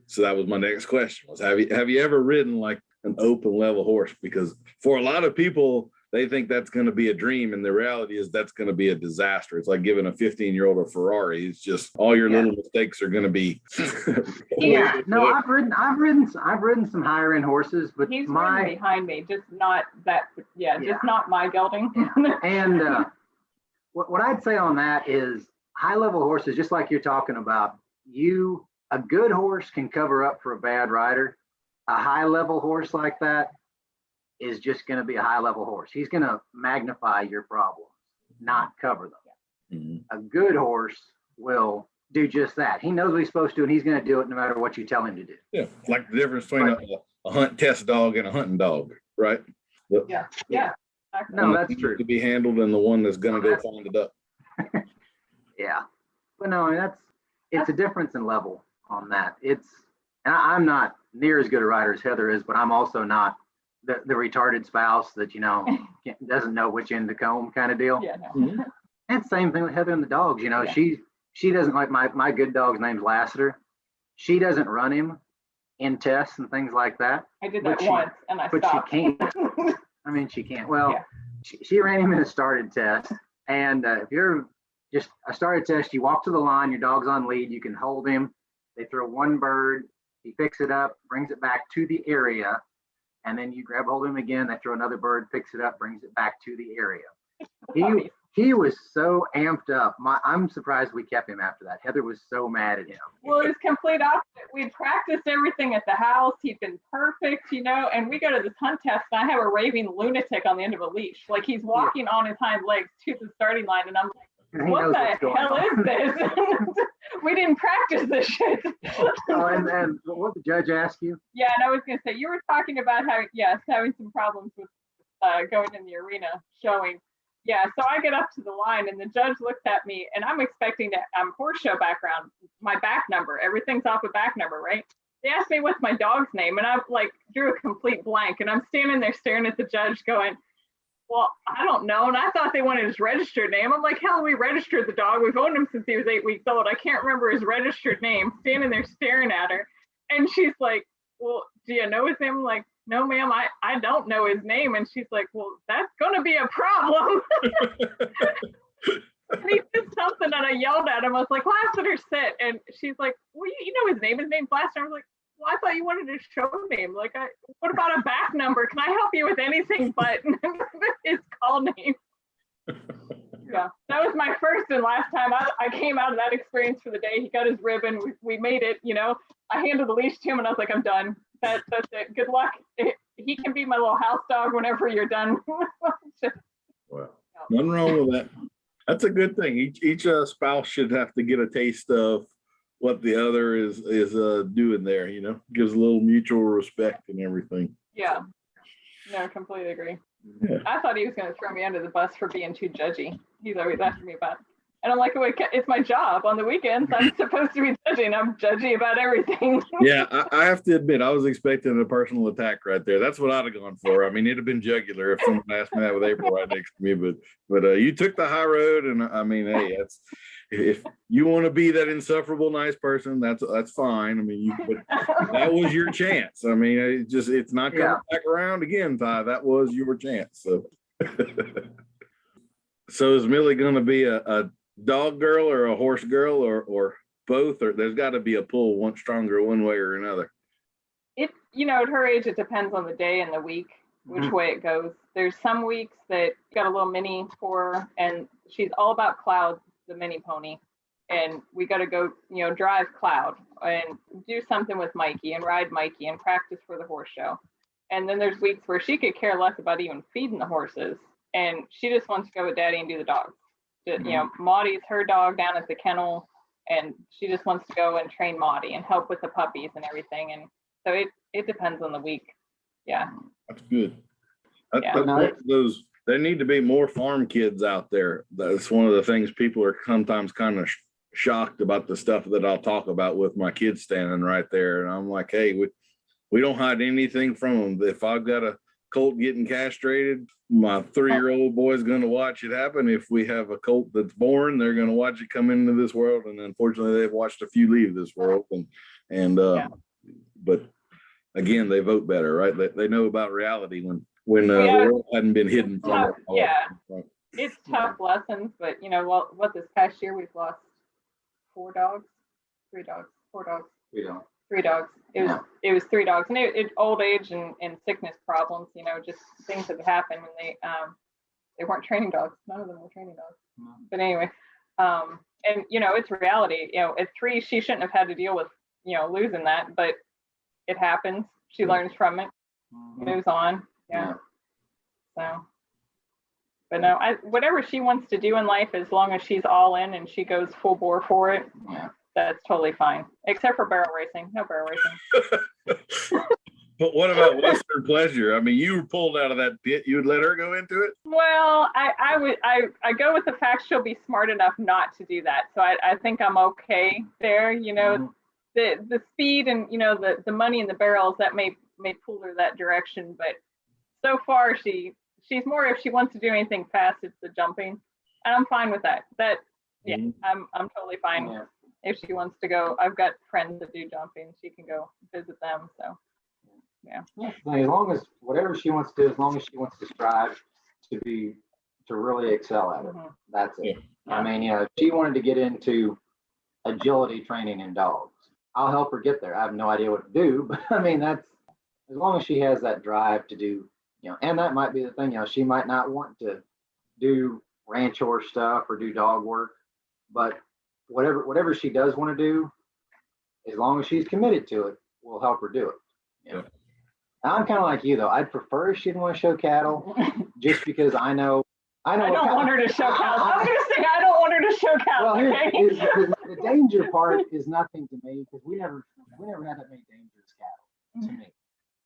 So that was my next question: was have you ever ridden like an open level horse? Because for a lot of people, they think that's going to be a dream, and the reality is that's going to be a disaster. It's like giving a 15-year-old a Ferrari. It's just all your little mistakes are going to be. No, I've ridden some higher end horses, but he's ridden behind me, just not that. Just not my gelding. And what I'd say on that is high level horses, just like you're talking about. A good horse can cover up for a bad rider. A high level horse like that is just going to be a high level horse. He's going to magnify your problems, not cover them. A good horse will do just that. He knows what he's supposed to do, and he's going to do it no matter what you tell him to do. Yeah, like the difference between a hunt test dog and a hunting dog, right? Yeah. No, that's true. To be handled, and the one that's going to go find the duck. Yeah, but no, it's a difference in level on that. And I'm not near as good a rider as Heather is, but I'm also not the retarded spouse that doesn't know which end to comb kind of deal. Yeah, no. And same thing with Heather and the dogs. She doesn't like my good dog's name's Lassiter. She doesn't run him in tests and things like that. I did that once and I stopped. But she can't. I mean, she can't. Well, she ran him in a started test, and if you're just a started test, you walk to the line, your dog's on lead, you can hold him. They throw one bird, he picks it up, brings it back to the area. And then you grab hold of him again. They throw another bird, picks it up, brings it back to the area. He was so amped up. I'm surprised we kept him after that. Heather was so mad at him. Well, it was complete opposite. We practiced everything at the house. He'd been perfect, and we go to this hunt test, and I have a raving lunatic on the end of a leash. Like he's walking on his hind legs to the starting line, and I'm like, what the hell is this? We didn't practice this shit. And what the judge asked you? Yeah, and I was going to say, you were talking about having some problems with going in the arena showing. Yeah, so I get up to the line, and the judge looks at me, and I'm expecting horse show background, my back number. Everything's off a back number, right? they asked me what's my dog's name, and I like drew a complete blank, and I'm standing there staring at the judge going, well, I don't know. And I thought they wanted his registered name. I'm like, hell, we registered the dog. We've owned him since he was 8 weeks old. I can't remember his registered name. Standing there staring at her. And she's like, well, do you know his name? I'm like, no, ma'am, I don't know his name. And she's like, well, that's going to be a problem. And he did something and I yelled at him. I was like, Lassiter, sit. And she's like, well, you know his name. His name's Lassiter. I was like, well, I thought you wanted his show name. Like, what about a back number? Can I help you with anything but his call name? Yeah, that was my first and last time. I came out of that experience for the day. He got his ribbon. We made it, you know. I handed the leash to him and I was like, I'm done. That's it. Good luck. He can be my little house dog whenever you're done. Well, nothing wrong with that. That's a good thing. Each spouse should have to get a taste of what the other is doing there, you know, gives a little mutual respect and everything. Yeah, no, completely agree. Yeah. I thought he was going to throw me under the bus for being too judgy. He's always asking me about it. And I'm like, it's my job on the weekends. I'm supposed to be judging. I'm judgy about everything. Yeah, I have to admit, I was expecting a personal attack right there. That's what I'd have gone for. I mean, it'd have been jugular if someone asked me that with April right next to me. But you took the high road, and I mean, hey, if you want to be that insufferable nice person, that's fine. I mean, that was your chance. I mean, it's not coming back around again, Ty. That was your chance. So, so is Millie going to be a dog girl or a horse girl or both? Or there's got to be a pull one stronger one way or another. It, you know, at her age, it depends on the day and the week, which way it goes. There's some weeks that got a little mini for her, and she's all about Cloud, the mini pony. And we got to go, you know, drive Cloud and do something with Mikey and ride Mikey and practice for the horse show. And then there's weeks where she could care less about even feeding the horses. And she just wants to go with Daddy and do the dogs. You know, Maudie's her dog down at the kennel, and she just wants to go and train Maudie and help with the puppies and everything. And so it depends on the week. Yeah. That's good. There need to be more farm kids out there. That's one of the things people are sometimes kind of shocked about, the stuff that I'll talk about with my kids standing right there. And I'm like, hey, we don't hide anything from them. If I've got a colt getting castrated, my 3-year-old boy's going to watch it happen. If we have a colt that's born, they're going to watch it come into this world. And unfortunately, they've watched a few leave this world. But again, they vote better, right? They know about reality when the world hadn't been hidden from them. Yeah, it's tough lessons, but you know what? This past year we've lost 3 dogs. It was 3 dogs, and it old age and sickness problems. You know, just things that happened when they weren't training dogs. None of them were training dogs. But anyway, and you know, it's reality. You know, at 3, she shouldn't have had to deal with, you know, losing that, but it happens. She learns from it, moves on. Yeah. So, but no, whatever she wants to do in life, as long as she's all in and she goes full bore for it, that's totally fine. Except for barrel racing. No barrel racing. But what about Western Pleasure? I mean, you were pulled out of that pit. You would let her go into it? Well, I go with the fact she'll be smart enough not to do that. So I think I'm okay there. You know, the speed and, you know, the money in the barrels, that may pull her that direction. But so far, she's more, if she wants to do anything fast, it's the jumping, and I'm fine with that. I'm totally fine. Yeah. If she wants to go, I've got friends that do jumping. She can go visit them. So, yeah. As long as whatever she wants to do, as long as she wants to strive to really excel at it, that's it. Yeah. I mean, you know, if she wanted to get into agility training in dogs, I'll help her get there. I have no idea what to do, but I mean, that's as long as she has that drive to do, you know, and that might be the thing, you know, she might not want to do ranch horse stuff or do dog work, but whatever she does want to do, as long as she's committed to it, we'll help her do it. You know? I'm kind of like you though. I'd prefer if she didn't want to show cattle, just because I don't want her to show cattle. I'm gonna say I don't want her to show cattle. Well, the danger part is nothing to me, because we never had that many dangerous cattle to me.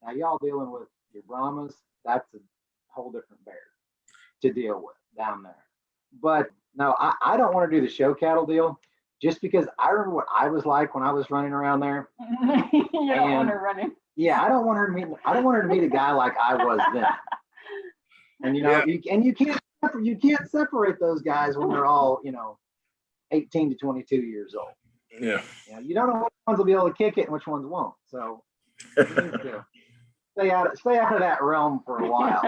Now y'all dealing with your Brahmas, that's a whole different bear to deal with down there. But no, I don't want to do the show cattle deal, just because I remember what I was like when I was running around there. You don't want her running. Yeah, I don't want her to meet a guy like I was then. And you can't separate those guys when they're all 18 to 22 years old. Yeah. You don't know which ones will be able to kick it and which ones won't. So you need to stay out of that realm for a while.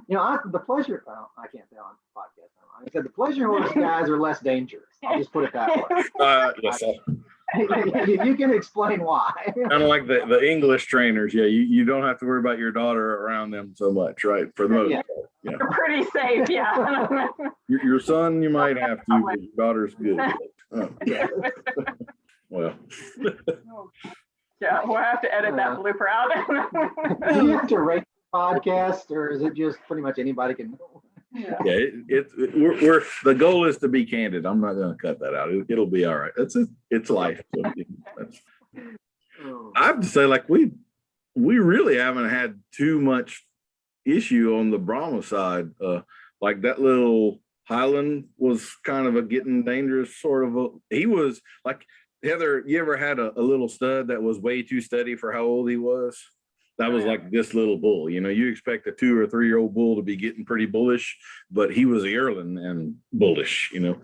The pleasure. Well, I can't say on podcast. I said the pleasure horse guys are less dangerous. I'll just put it that way. Yes. You can explain why. Kind of like the English trainers. Yeah, you don't have to worry about your daughter around them so much, right? For the most part. Yeah. You're pretty safe, yeah. Your son, you might have to, but your daughter's good. Well. Yeah, we'll have to edit that blooper out. Do you have to rate the podcast, or is it just pretty much anybody can know? Yeah, we're the goal is to be candid. I'm not going to cut that out. It'll be all right. It's life. So I have to say, like we really haven't had too much issue on the Brahma side. Like that little Highland was kind of a getting dangerous sort of he was like, Heather, you ever had a little stud that was way too steady for how old he was? That was like this little bull. You expect a 2 or 3 year old bull to be getting pretty bullish, but he was a yearling and bullish, Yeah.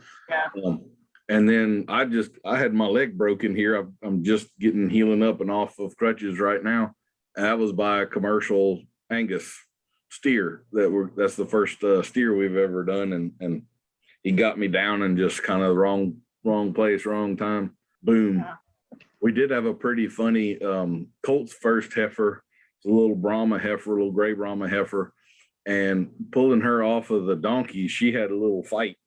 And then I had my leg broken here. I'm just healing up and off of crutches right now. And that was by a commercial Angus steer that's the first steer we've ever done. And he got me down in just kind of the wrong place, wrong time. Boom. Yeah. We did have a pretty funny Colt's first heifer. It's a little Brahma heifer, a little gray Brahma heifer, and pulling her off of the donkey, she had a little fight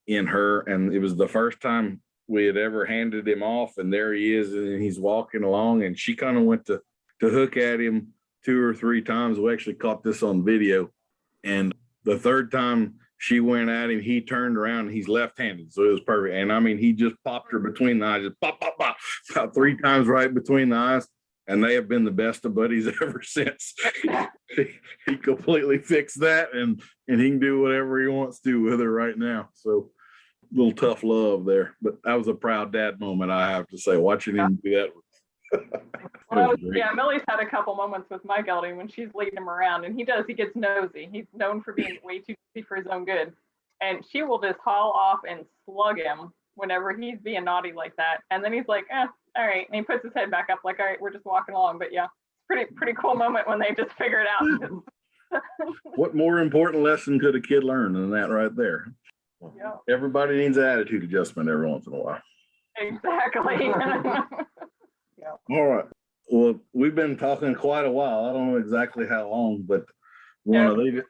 in her, and it was the first time we had ever handed him off, and there he is, and he's walking along, and she kind of went to hook at him 2 or 3 times. We actually caught this on video, and the third time she went at him, he turned around, and he's left-handed, so it was perfect. And I mean, he just popped her between the eyes, just pop, pop, pop, about 3 times right between the eyes. And they have been the best of buddies ever since. He completely fixed that, and he can do whatever he wants to with her right now. So a little tough love there, but that was a proud dad moment, I have to say, watching him do that. Millie's had a couple moments with my gelding when she's leading him around, and he gets nosy. He's known for being way too nosy for his own good. And she will just haul off and slug him whenever he's being naughty like that. And then he's like, all right. And he puts his head back up like, all right, we're just walking along. But yeah, pretty cool moment when they just figure it out. What more important lesson could a kid learn than that right there? Yeah. Everybody needs an attitude adjustment every once in a while. Exactly. Yeah. All right. Well, we've been talking quite a while. I don't know exactly how long, but want to leave it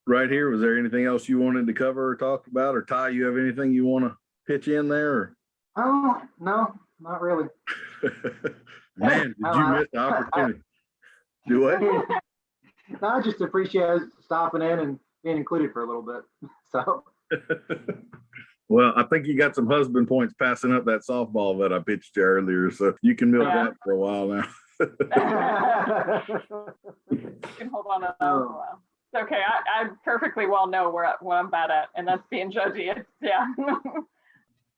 right here. Was there anything else you wanted to cover or talk about? Or Ty, you have anything you want to pitch in there? Oh, no, not really. Man, did you miss the opportunity? Do what? No, I just appreciate stopping in and being included for a little bit. So. Well, I think you got some husband points passing up that softball that I pitched you earlier, so you can milk that for a while now. You can hold on to that for a while. It's okay. I perfectly well know what I'm bad at, and that's being judgy. Yeah,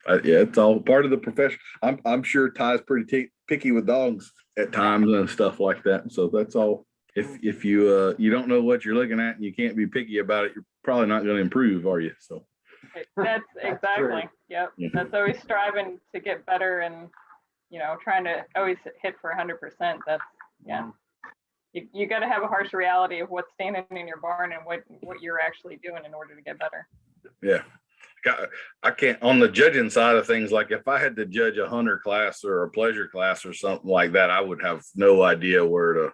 it's all part of the profession. I'm sure Ty's pretty picky with dogs at times and stuff like that. So that's all. If you don't know what you're looking at and you can't be picky about it, you're probably not going to improve, are you? So. That's exactly. Yep. Yeah. That's always striving to get better and, trying to always hit for 100%. That's, yeah. You got to have a harsh reality of what's standing in your barn and what you're actually doing in order to get better. Yeah. I can't, on the judging side of things, like if I had to judge a hunter class or a pleasure class or something like that, I would have no idea where to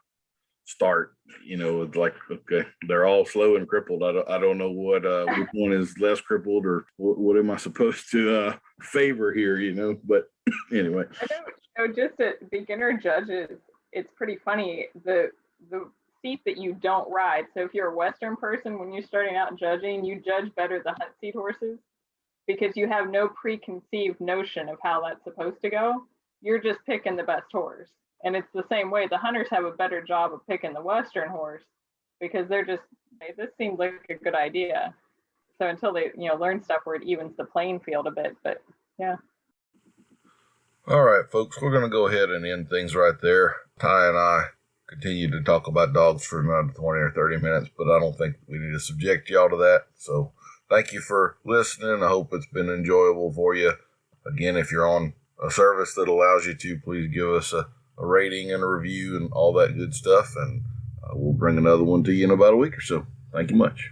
start. It's like, okay, they're all slow and crippled. I don't know what which one is less crippled or what am I supposed to favor here, but anyway. I know, just at beginner judges, it's pretty funny the seat that you don't ride. So if you're a Western person, when you're starting out judging, you judge better the hunt seat horses because you have no preconceived notion of how that's supposed to go. You're just picking the best horse. And it's the same way. The hunters have a better job of picking the Western horse because they're just, hey, this seems like a good idea. So until they, learn stuff where it evens the playing field a bit, but yeah. All right, folks, we're going to go ahead and end things right there. Ty and I continue to talk about dogs for another 20 or 30 minutes, but I don't think we need to subject y'all to that. So thank you for listening. I hope it's been enjoyable for you. Again, if you're on a service that allows you to, please give us a rating and a review and all that good stuff, and we'll bring another one to you in about a week or so. Thank you much.